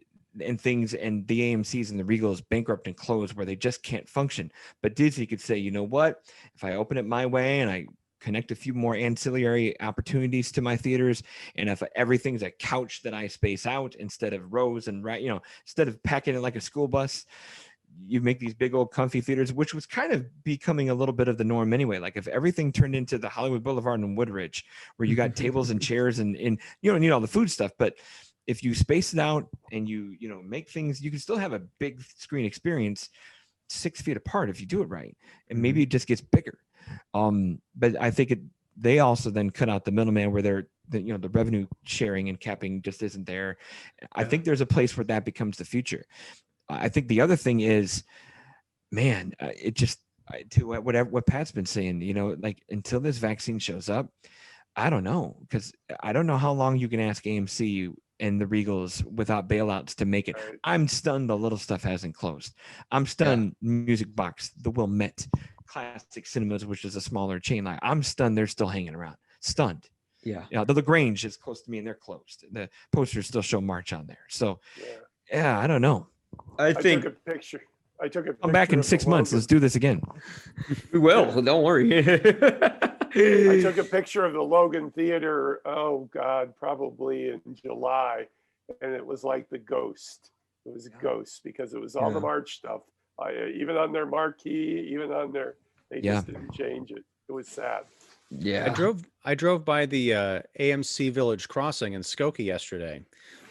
things and the AMCs and the Regals bankrupt and close where they just can't function. But Disney could say, you know what, if I open it my way and I connect a few more ancillary opportunities to my theaters, and if everything's a couch that I space out instead of rows and instead of packing it like a school bus, you make these big old comfy theaters, which was kind of becoming a little bit of the norm anyway. Like if everything turned into the Hollywood Boulevard and Woodridge, where you got tables and chairs and you don't need all the food stuff, but if you space it out and you make things, you can still have a big screen experience 6 feet apart if you do it right. And maybe it just gets bigger. But I think they also then cut out the middleman where the revenue sharing and capping just isn't there. I think there's a place where that becomes the future. I think the other thing is, man, to what Pat's been saying, like until this vaccine shows up, I don't know, because I don't know how long you can ask AMC and the Regals without bailouts to make it. Right. I'm stunned the little stuff hasn't closed. I'm stunned Music Box, the Wilmette, Classic Cinemas, which is a smaller chain. Like I'm stunned they're still hanging around. Stunned. Yeah. The LaGrange is close to me and they're closed. The posters still show March on there. So yeah, I don't know. I think took a picture. I'm back in 6 months. Let's do this again. We will. Don't worry. I took a picture of the Logan Theater, oh God, probably in July, and it was like the ghost. It was a ghost because it was all the March stuff. Even on their marquee, they just didn't change it. It was sad. Yeah. I drove by the AMC Village Crossing in Skokie yesterday.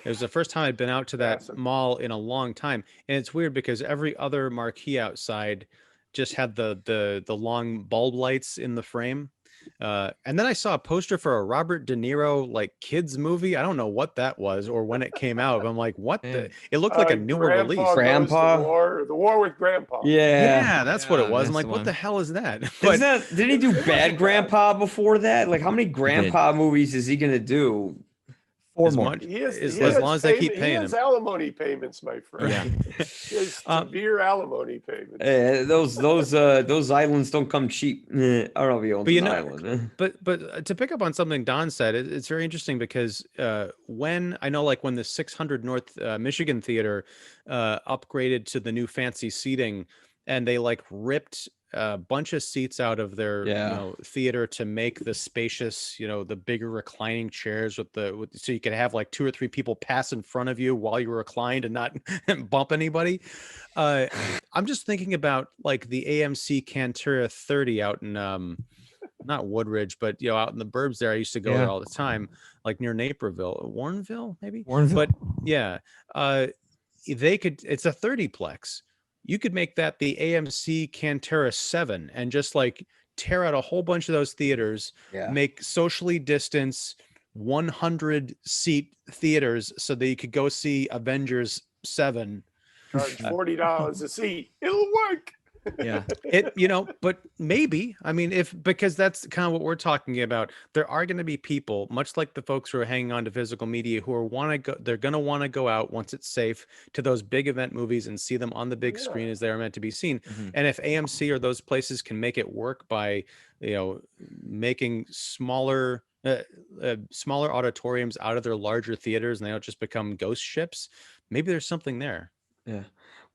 It was the first time I'd been out to that mall in a long time. And it's weird because every other marquee outside just had the long bulb lights in the frame. And then I saw a poster for a Robert De Niro like kids movie. I don't know what that was or when it came out. But I'm like, what the? It looked like a newer release. Grandpa goes to the war with Grandpa. Yeah, that's what it was. I'm that's like, the what one. the hell is that? Didn't he do Bad Grandpa before that? Like, how many Grandpa movies is he gonna do? 4 more. As long as they keep paying him. He has alimony payments, my friend. Yeah. His severe alimony payments. Those islands don't come cheap. I don't know if he owns an island. But to pick up on something Don said, it's very interesting because when the 600 North Michigan Theater upgraded to the new fancy seating, and they like ripped a bunch of seats out of their theater to make the spacious, the bigger reclining chairs so you could have like 2 or 3 people pass in front of you while you were reclined and not bump anybody. I'm just thinking about like the AMC Cantura 30 out in not Woodridge, but out in the burbs there. I used to go there all the time, like near Naperville, Warrenville, maybe. But yeah, it's a 30-plex. You could make that the AMC Cantura 7 and just like tear out a whole bunch of those theaters, make socially distanced 100-seat theaters so that you could go see Avengers 7. Charge $40 a seat. It'll work. Yeah, but maybe, because that's kind of what we're talking about. There are going to be people, much like the folks who are hanging on to physical media, who they're going to want to go out once it's safe to those big event movies and see them on the big screen as they are meant to be seen. Mm-hmm. And if AMC or those places can make it work by, making smaller auditoriums out of their larger theaters, and they don't just become ghost ships, maybe there's something there. Yeah.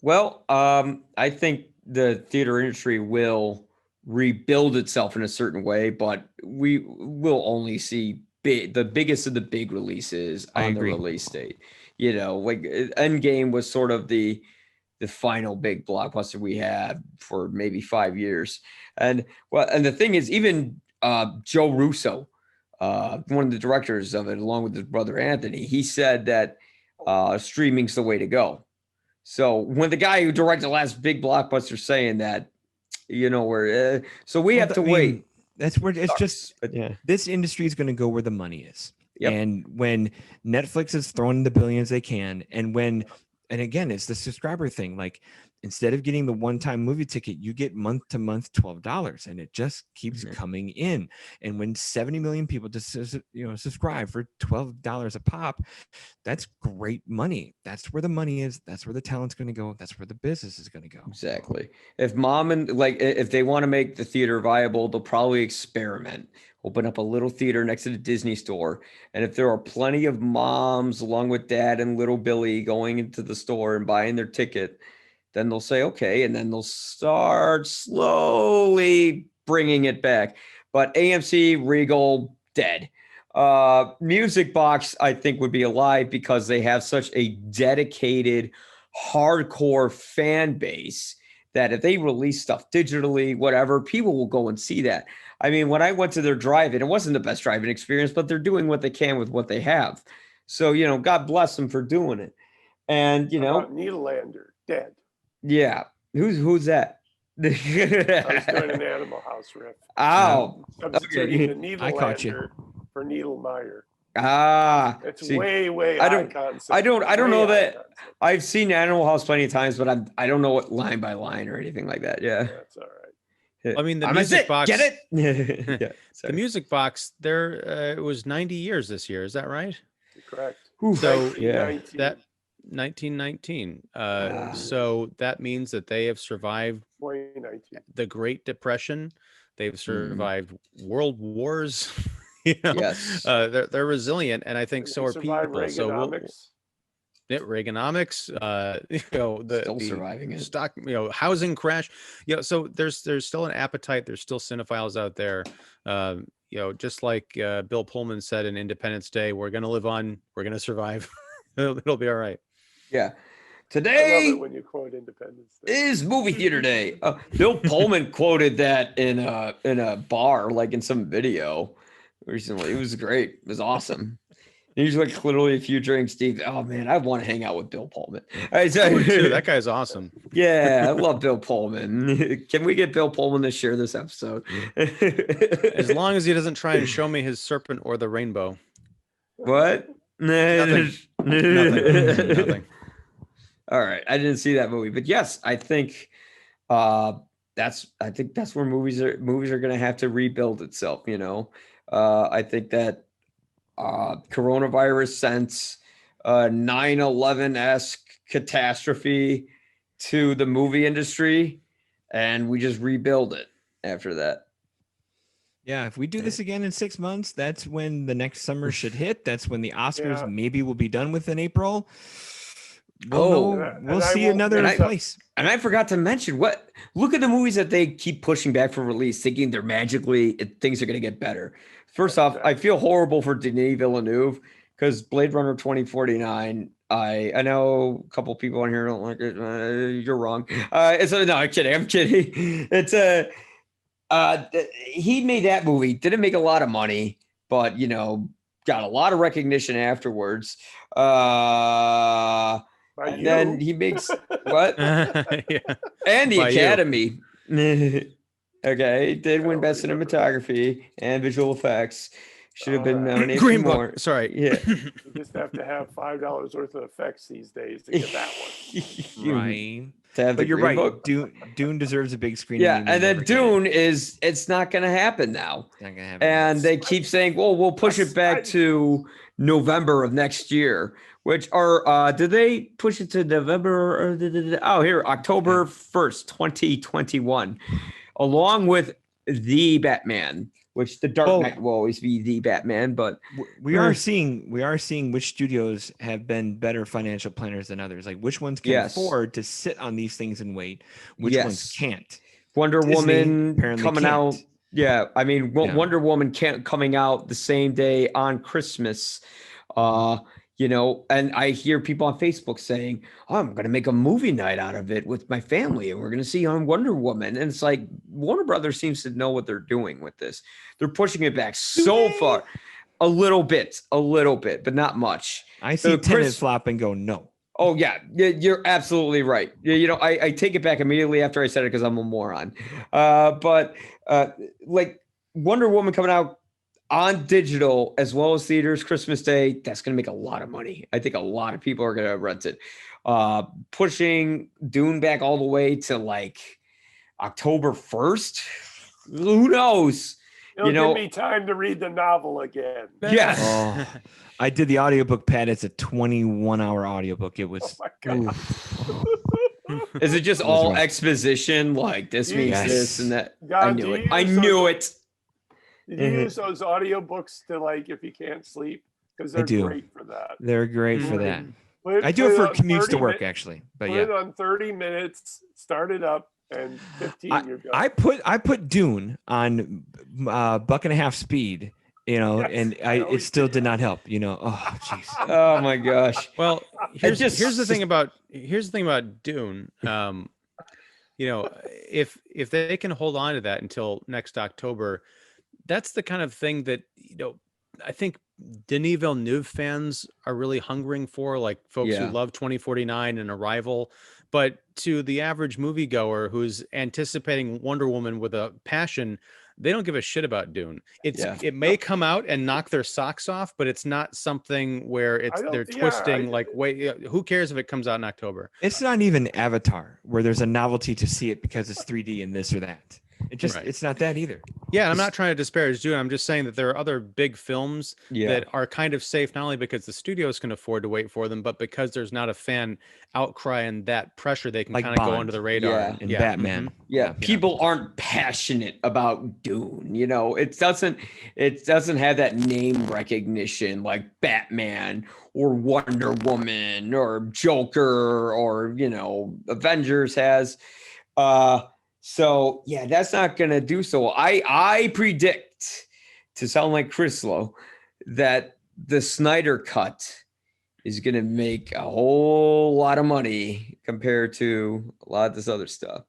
Well, I think the theater industry will rebuild itself in a certain way, but we will only see the biggest of the big releases on the release date. Like Endgame was sort of the final big blockbuster we had for maybe 5 years. And the thing is, even Joe Russo, one of the directors of it, along with his brother Anthony, he said that streaming's the way to go. So when the guy who directed the last big blockbuster saying that, so we have to wait. That's where it's just, this industry is going to go where the money is. Yep. And when Netflix is throwing the billions they can, and again, it's the subscriber thing. Like, instead of getting the one-time movie ticket, you get month-to-month $12, and it just keeps coming in. And when 70 million people just subscribe for $12 a pop, that's great money. That's where the money is. That's where the talent's going to go. That's where the business is going to go. Exactly. If if they want to make the theater viable, they'll probably experiment. Open up a little theater next to the Disney store. And if there are plenty of moms along with dad and little Billy going into the store and buying their ticket, then they'll say, okay, and then they'll start slowly bringing it back. But AMC, Regal, dead. Music Box, I think, would be alive because they have such a dedicated, hardcore fan base that if they release stuff digitally, whatever, people will go and see that. When I went to their drive-in, it wasn't the best drive-in experience, but they're doing what they can with what they have. So, God bless them for doing it. And, Needlander, dead. Yeah. Who's that? I was doing an Animal House riff. Oh. Substituting the Needlander for Needlemeyer. It's way I don't know that. I've seen Animal House plenty of times, but I don't know what line by line or anything like that. Yeah. That's all right. The Music Box. Get it? The Music Box, it was 90 years this year. Is that right? Correct. So that 1919. So that means that they have survived 2019. The Great Depression. They've survived world wars. Yes. They're resilient, and I think so are people. Reaganomics. Reaganomics. Still surviving it. Stock, housing crash. So there's still an appetite. There's still cinephiles out there. Just like Bill Pullman said in Independence Day, we're going to live on. We're going to survive. It'll be all right. Yeah. I Today love it when you quote Independence Day. is movie theater day. Bill Pullman quoted that in a bar, like in some video recently. It was great. It was awesome. He's like literally a few drinks deep. Oh man, I want to hang out with Bill Pullman. All right, so, I would too. That guy's awesome. yeah, I love Bill Pullman. Can we get Bill Pullman to share this episode? As long as he doesn't try and show me his serpent or the rainbow. What? Nothing. Nothing. All right, I didn't see that movie, but yes, I think that's where movies are going to have to rebuild itself. You know, I think that coronavirus sense 9/11-esque catastrophe to the movie industry, and we just rebuild it after that. Yeah, if we do this again in 6 months, that's when the next summer should hit. That's when the Oscars maybe will be done with in April. We'll see another place. And I forgot to mention look at the movies that they keep pushing back for release, thinking they're things are going to get better. First off, I feel horrible for Denis Villeneuve because Blade Runner 2049. I know a couple people on here don't like it. You're wrong. No, I'm kidding. It's he made that movie. Didn't make a lot of money, but got a lot of recognition afterwards. And then he makes what? Yeah. And the Academy. Okay, did win Best Cinematography and Visual Effects. Should have been nominated Green for more. Book. Sorry. Yeah. You just have to have $5 worth of effects these days to get that one. Right. But you're Green right. Book. Dune deserves a big screen. Yeah, and then Dune it's not going to happen now. It's not gonna happen. And they keep saying, well, we'll push it back to November of next year, which are, did they push it to November? October 1st, 2021, along with The Batman, which The Dark Knight will always be The Batman, but we are seeing which studios have been better financial planners than others. Like which ones can afford to sit on these things and wait, which ones can't. Wonder Woman coming can't. out. Yeah, I mean, Wonder Woman coming out the same day on Christmas. And I hear people on Facebook saying, "Oh, I'm going to make a movie night out of it with my family, and we're going to see on Wonder Woman." And it's like Warner Brothers seems to know what they're doing with this. They're pushing it back so far, a little bit, but not much. I see Tenet flop and go no. Oh yeah, you're absolutely right. I take it back immediately after I said it because I'm a moron. But like Wonder Woman coming out on digital as well as theaters Christmas Day, that's going to make a lot of money. I think a lot of people are going to rent it. Pushing Dune back all the way to like October 1st. Who knows? It'll give me time to read the novel again. Yes. I did the audiobook, Pat. It's a 21-hour audiobook. It was. Oh my God. Is it just all exposition? Like this means this and that. God, I knew it. I knew it. Did you use those audiobooks to if you can't sleep? Because they're great for that. They're great for that. I do it for commutes to work, actually. But put it on 30 minutes, start it up, and 15 you're done. I put Dune on buck and a half speed, and it still did not help. Oh jeez. Oh my gosh. Well, here's the thing about Dune. If they can hold on to that until next October, that's the kind of thing that I think Denis Villeneuve fans are really hungering for, like folks who love 2049 and Arrival. But to the average moviegoer who's anticipating Wonder Woman with a passion, they don't give a shit about Dune. It may come out and knock their socks off, but it's not something where they're twisting wait, who cares if it comes out in October? It's not even Avatar where there's a novelty to see it because it's 3D and this or that. It's not that either. Yeah, I'm not trying to disparage Dune. I'm just saying that there are other big films that are kind of safe, not only because the studios can afford to wait for them, but because there's not a fan outcry and that pressure, they can kind of go under the radar. And Batman. Yeah, people aren't passionate about Dune. It doesn't have that name recognition like Batman or Wonder Woman or Joker or Avengers has. So yeah, that's not going to do so. I predict, to sound like Chrysler, that the Snyder cut is going to make a whole lot of money compared to a lot of this other stuff.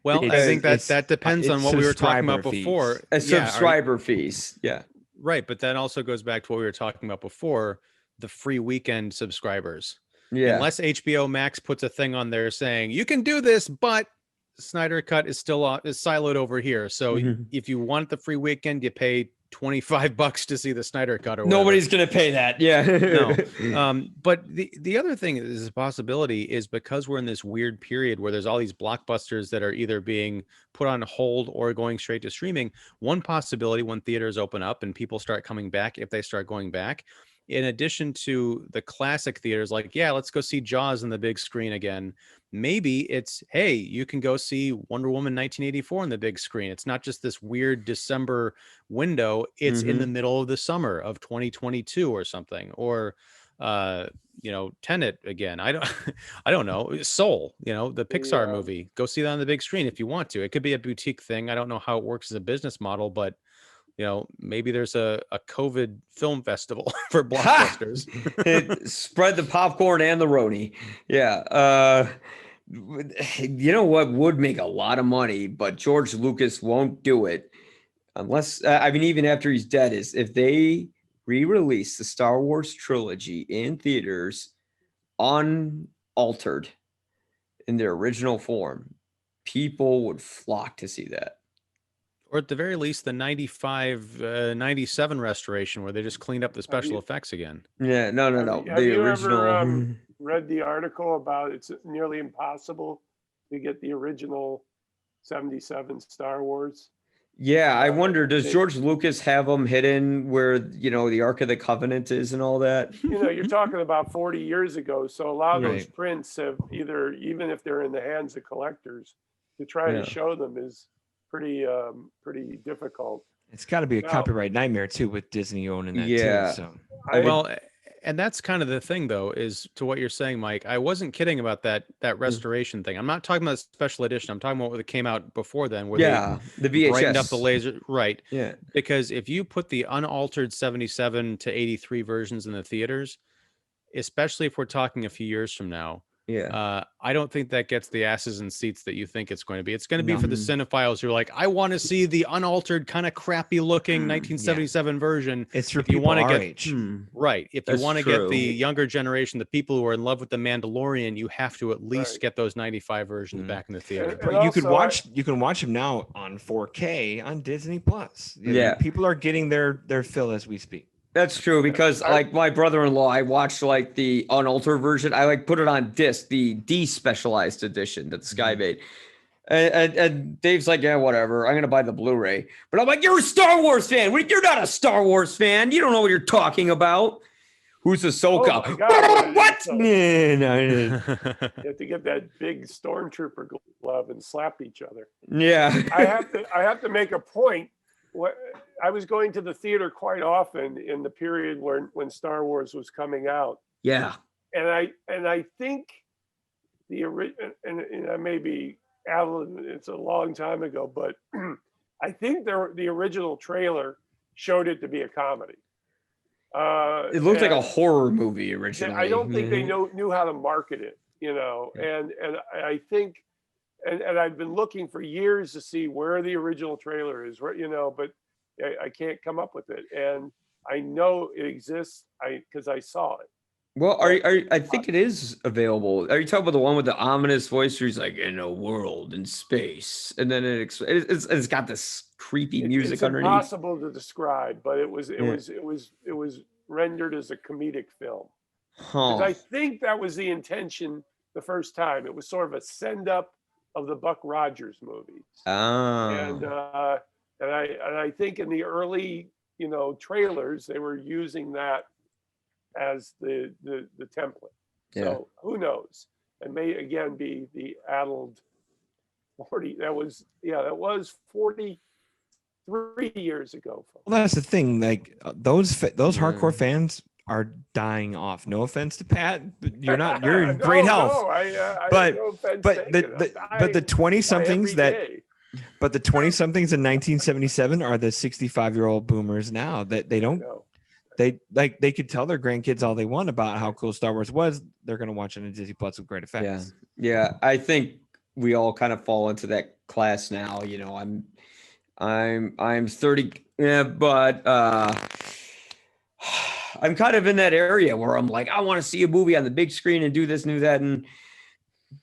Well, I think that depends on what we were talking about before. Subscriber fees. Yeah. Right, but that also goes back to what we were talking about before, the free weekend subscribers. Yeah. Unless HBO Max puts a thing on there saying you can do this, but Snyder Cut is still is siloed over here. So if you want the free weekend, you pay $25 to see the Snyder Cut or whatever. Nobody's gonna pay that. Yeah. No. But the other thing is a possibility is because we're in this weird period where there's all these blockbusters that are either being put on hold or going straight to streaming. One possibility when theaters open up and people start coming back, if they start going back, in addition to the classic theaters, like, yeah, let's go see Jaws on the big screen again. Maybe it's, hey, you can go see Wonder Woman 1984 on the big screen. It's not just this weird December window. It's in the middle of the summer of 2022 or something, or, Tenet again. I don't know. Soul, the Pixar movie. Go see that on the big screen if you want to. It could be a boutique thing. I don't know how it works as a business model, but maybe there's a COVID film festival for blockbusters. Spread the popcorn and the roni. Yeah. You know what would make a lot of money, but George Lucas won't do it unless, even after he's dead, is if they re-release the Star Wars trilogy in theaters unaltered in their original form, people would flock to see that. Or at the very least, the 95, 97 restoration where they just cleaned up the special effects again. Yeah, no. Have the you original. Ever, read the article about it's nearly impossible to get the original 77 Star Wars? Yeah, I wonder, does George Lucas have them hidden where, the Ark of the Covenant is and all that? You're talking about 40 years ago. So a lot of those prints have either, even if they're in the hands of collectors, to try to show them is pretty difficult. It's got to be a copyright nightmare too with Disney owning that too. So and that's kind of the thing though, is to what you're saying, Mike. I wasn't kidding about that restoration thing. I'm not talking about special edition. I'm talking about what came out before then, where the VHS brightened up the laser, right? Yeah, because if you put the unaltered 77 to 83 versions in the theaters, especially if we're talking a few years from now, I don't think that gets the asses in seats that you think it's going to be. It's going to be for the cinephiles who are like, I want to see the unaltered, kind of crappy looking 1977 version. It's for people our age. Right. If you want to get the younger generation, the people who are in love with the Mandalorian, you have to at least get those 95 versions back in the theater. But you can watch them now on 4K on Disney Plus. People are getting their fill as we speak. That's true, because like my brother-in-law, I watched like the unaltered version. I put it on disc, the despecialized edition that Sky made. And Dave's like, yeah, whatever. I'm going to buy the Blu-ray. But I'm like, you're a Star Wars fan. You're not a Star Wars fan. You don't know what you're talking about. Who's Ahsoka? Oh what? No. You have to get that big stormtrooper glove and slap each other. Yeah. I have to make a point. I was going to the theater quite often in the period when Star Wars was coming out. Yeah. And I think the original, and I may be out, it's a long time ago, but I think the original trailer showed it to be a comedy. It looked like a horror movie originally. I don't think they knew how to market it, and I think, and I've been looking for years to see where the original trailer is, but I can't come up with it. And I know it exists because I saw it. Well, I think it is available. Are you talking about the one with the ominous voice where he's like, in a world in space, and then it's got this creepy music it's underneath? It's impossible to describe, but it was rendered as a comedic film. Because I think that was the intention the first time. It was sort of a send up of the Buck Rogers movies. And I think in the early trailers they were using that as the template. So who knows? It may again be the addled 40. That was 43 years ago. Well, that's the thing. Like those hardcore fans are dying off. No offense to Pat, but you're in great health. But the 20-somethings but the 20-somethings in 1977 are the 65-year-old boomers now that they don't. They could tell their grandkids all they want about how cool Star Wars was. They're going to watch it on Disney Plus with great effects. Yeah. I think we all kind of fall into that class now. I'm 30, yeah, but I'm kind of in that area where I'm like, I want to see a movie on the big screen and do this and do that, and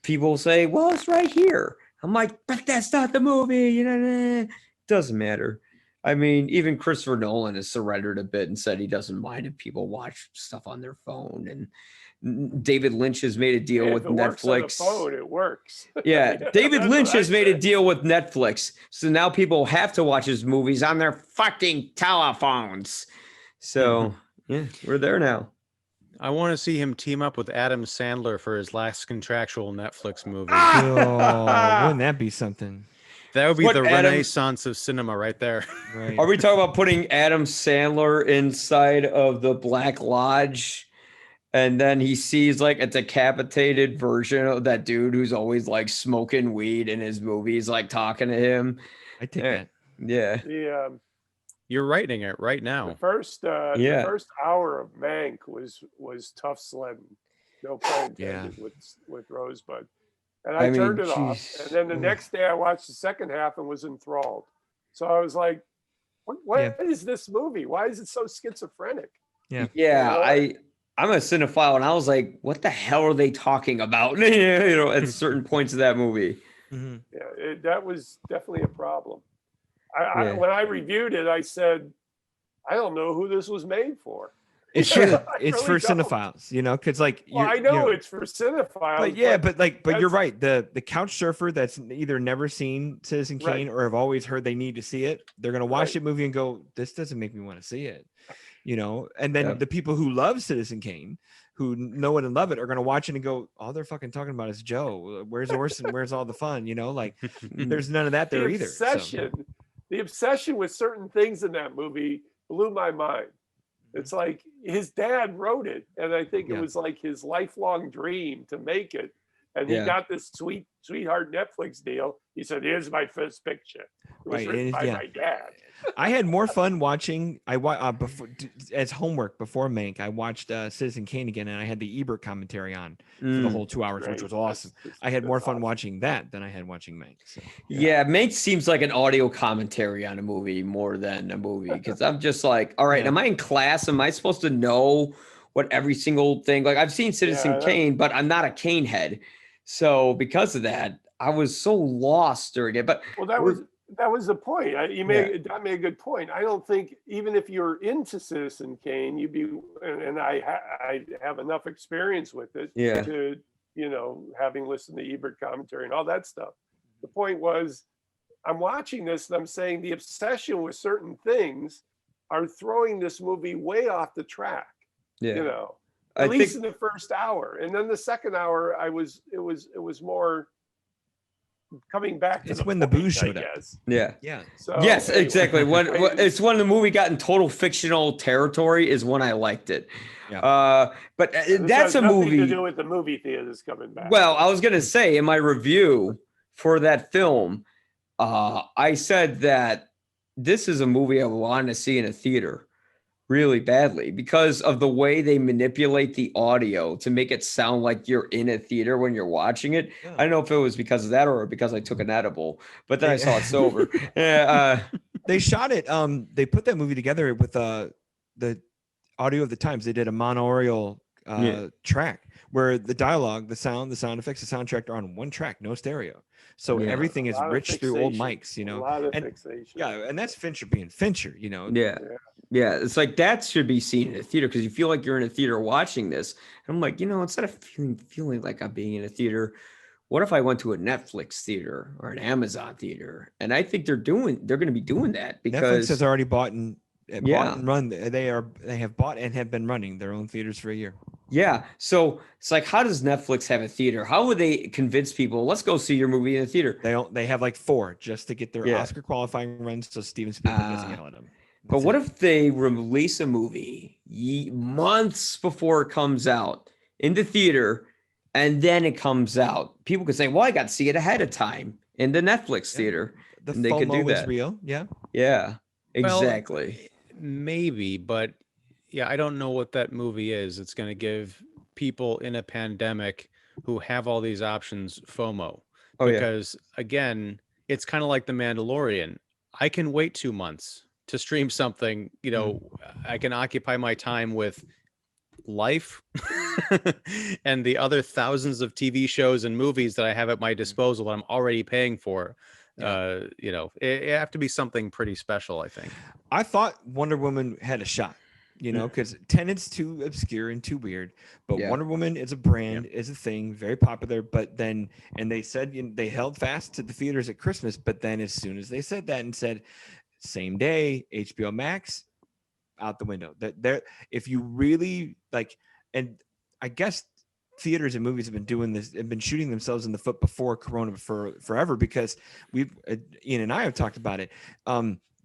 people say, well, it's right here. I'm like, but that's not the movie. It doesn't matter. I mean, even Christopher Nolan has surrendered a bit and said he doesn't mind if people watch stuff on their phone. And David Lynch has made a deal with If it works on the Netflix. phone, it works. Yeah, David That's Lynch what I has made a said. deal with Netflix. So now people have to watch his movies on their fucking telephones. So, yeah, we're there now. I want to see him team up with Adam Sandler for his last contractual Netflix movie. Oh, wouldn't that be something? That would be What, the Adam- renaissance of cinema right there. Right. Are we talking about putting Adam Sandler inside of the Black Lodge? And then he sees like a decapitated version of that dude who's always like smoking weed in his movies, like talking to him. I take Yeah. that. Yeah. You're writing it right The now. first Yeah. the first hour of Mank was tough sledding, no pun intended, with Rosebud, and I mean, turned it off. geez. And then the next day I watched the second half and was enthralled. So I was like, "What is this movie? Why is it so schizophrenic?" Yeah. know, I'm a cinephile, and I was like, what the hell are they talking about? At certain points of that movie. Mhm. Yeah, that was definitely a problem. Yeah. When I reviewed it, I said, I don't know who this was made for. It's I it's really for don't. cinephiles, because like Well, I know it's for cinephiles. but yeah, but you're that's- right. The couch surfer that's either never seen Citizen Right. Kane or have always heard they need to see it, they're gonna watch Right. the movie and go, this doesn't make me want to see it. And then Yep. the people who love Citizen Kane, who know it and love it, are gonna watch it and go, all they're fucking talking about is Joe. Where's Orson? Where's all the fun? Like there's none of that there either. So. The obsession with certain things in that movie blew my mind. It's like his dad wrote it, and I think it was like his lifelong dream to make it. And he got this sweetheart Netflix deal. He said, "Here's my first picture." It was written by my dad. I had more fun watching. Before as homework before Mank. I watched Citizen Kane again, and I had the Ebert commentary on for the whole 2 hours, which was awesome. I had more fun watching that than I had watching Mank. So. Yeah, Mank seems like an audio commentary on a movie more than a movie, because I'm just like, all right, am I in class? Am I supposed to know what every single thing? Like, I've seen Citizen Kane, but I'm not a Kane head. So because of that, I was so lost during it. But that was the point. That made a good point. I don't think even if you're into Citizen Kane, you'd be, and I have enough experience with it to, having listened to Ebert commentary and all that stuff. The point was, I'm watching this and I'm saying the obsession with certain things are throwing this movie way off the track. At least in the first hour, and then the second hour, it was more coming back to it's when the booze showed up. Yeah. So, yes, anyway. exactly. When it's when the movie got in total fictional territory is when I liked it. Yeah. But This that's has a nothing movie to do with the movie theaters coming back. Well, I was gonna say in my review for that film, I said that this is a movie I wanted to see in a theater really badly because of the way they manipulate the audio to make it sound like you're in a theater when you're watching it. Yeah. I don't know if it was because of that or because I took an edible, but then I saw it sober. They shot it. They put that movie together with the audio of the times. They did a monoaural track where the dialogue, the sound effects, the soundtrack are on one track, no stereo. So everything is rich through old mics, A lot of fixation. Yeah, and that's Fincher being Fincher, Yeah, it's like that should be seen in a theater because you feel like you're in a theater watching this. And I'm like, instead of feeling like I'm being in a theater, what if I went to a Netflix theater or an Amazon theater? And I think they're going to be doing that because Netflix has already bought and run. They have bought and have been running their own theaters for a year. Yeah. So it's like, how does Netflix have a theater? How would they convince people, let's go see your movie in a theater? They have like 4 just to get their Oscar qualifying runs so Steven Spielberg doesn't yell at them. But what if they release a movie months before it comes out in the theater and then it comes out? People could say, well, I got to see it ahead of time in the Netflix theater. The and they could do FOMO is that. real. Yeah. Yeah, exactly. Well, maybe, but I don't know what that movie is. It's going to give people in a pandemic who have all these options FOMO. Because again, it's kind of like The Mandalorian. I can wait 2 months to stream something. You know, I can occupy my time with life and the other thousands of TV shows and movies that I have at my disposal that I'm already paying for. You know, it have to be something pretty special, I think. I thought Wonder Woman had a shot, you know, because Tenet's too obscure and too weird, but Wonder Woman is a brand, is a thing, very popular. But then, and they said, you know, they held fast to the theaters at Christmas, but then as soon as they said that and said same day, HBO Max, out the window. That there, if you really like, and I guess theaters and movies have been doing this, have been shooting themselves in the foot before Corona for forever, because we've Ian and I have talked about it.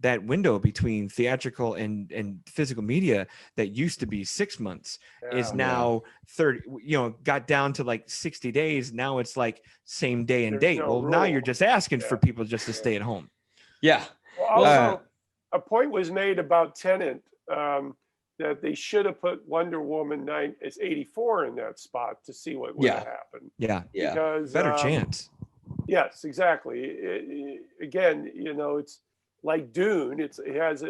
That window between theatrical and physical media that used to be 6 months is now 30, you know, got down to like 60 days. Now it's like same day and date. Well, now you're just asking for people just to stay at home. Yeah. Well, also, a point was made about Tenet, that they should have put Wonder Woman 84 in that spot to see what would have happened. Yeah. Because better chance. Yes, exactly. Again, you know, it's like Dune. It has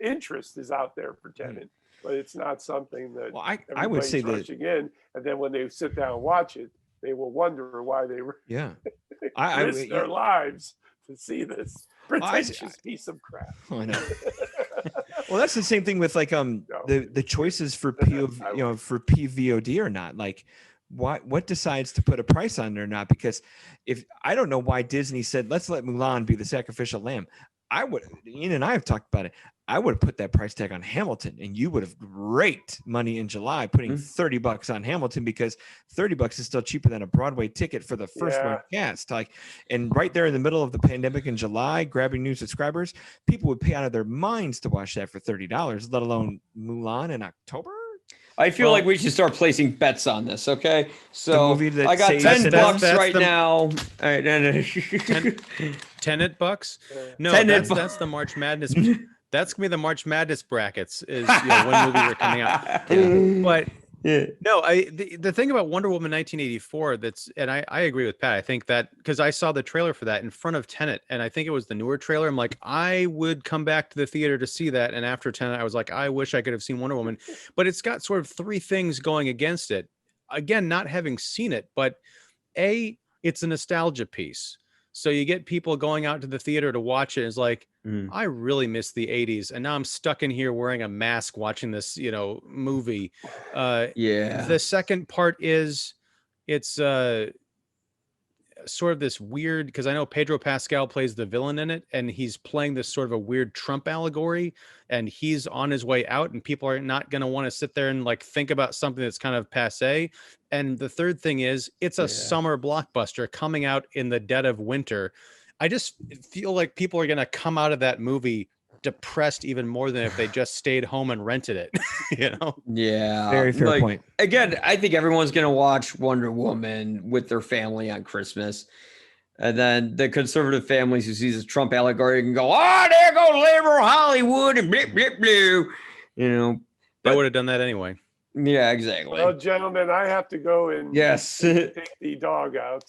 interest is out there for Tenet, but it's not something that I would say that rushing in, and then when they sit down and watch it, they will wonder why they risked their lives to see this pretentious piece of crap. I know. Well, that's the same thing with like the choices for for PVOD or not. Like, what decides to put a price on it or not? Because if I don't know why Disney said let's let Mulan be the sacrificial lamb. Ian and I have talked about it. I would have put that price tag on Hamilton, and you would have raked money in July putting $30 on Hamilton, because $30 is still cheaper than a Broadway ticket for the first run cast. Like, and right there in the middle of the pandemic in July, grabbing new subscribers, people would pay out of their minds to watch that for $30, let alone Mulan in October. I feel like we should start placing bets on this. Okay, so I got $10 right now. All right, Tenet bucks? No, that's the March Madness. That's gonna be the March Madness brackets. Is when movies are coming out. But no, the thing about Wonder Woman 1984 and I agree with Pat. I think that because I saw the trailer for that in front of Tenet, and I think it was the newer trailer. I'm like, I would come back to the theater to see that. And after Tenet, I was like, I wish I could have seen Wonder Woman. But it's got sort of three things going against it. Again, not having seen it, but it's a nostalgia piece. So you get people going out to the theater to watch it. It's like, I really miss the 80s. And now I'm stuck in here wearing a mask watching this, movie. The second part is it's sort of this weird, because I know Pedro Pascal plays the villain in it, and he's playing this sort of a weird Trump allegory, and he's on his way out, and people are not going to want to sit there and like think about something that's kind of passé. And the third thing is it's a summer blockbuster coming out in the dead of winter. I just feel like people are going to come out of that movie depressed even more than if they just stayed home and rented it. Yeah, very fair point. Again, I think everyone's gonna watch Wonder Woman with their family on Christmas, and then the conservative families who sees this Trump allegory can go, there goes liberal Hollywood and blip blip blue. They would have done that anyway. Yeah, exactly. Well, gentlemen, I have to go and take the dog out.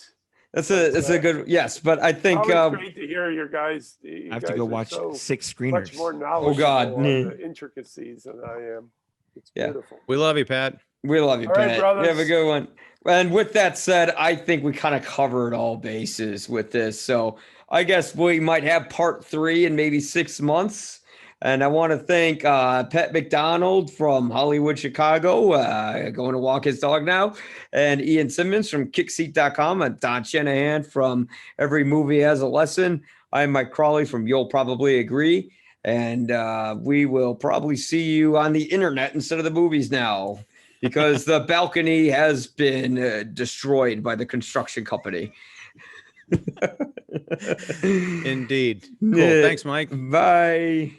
That's a good but I think great to hear your guys. I have to go watch 6 screeners. Much more knowledgeable on the intricacies than I am. It's beautiful. We love you, Pat. We love you, all Pat. Right, brothers. You have a good one. And with that said, I think we kind of covered all bases with this. So I guess we might have part 3 in maybe 6 months. And I want to thank Pat McDonald from Hollywood, Chicago, going to walk his dog now, and Ian Simmons from kickseat.com, and Don Shannahan from Every Movie Has a Lesson. I'm Mike Crawley from You'll Probably Agree. And we will probably see you on the internet instead of the movies now, because the balcony has been destroyed by the construction company. Indeed. Cool. Thanks, Mike. Bye.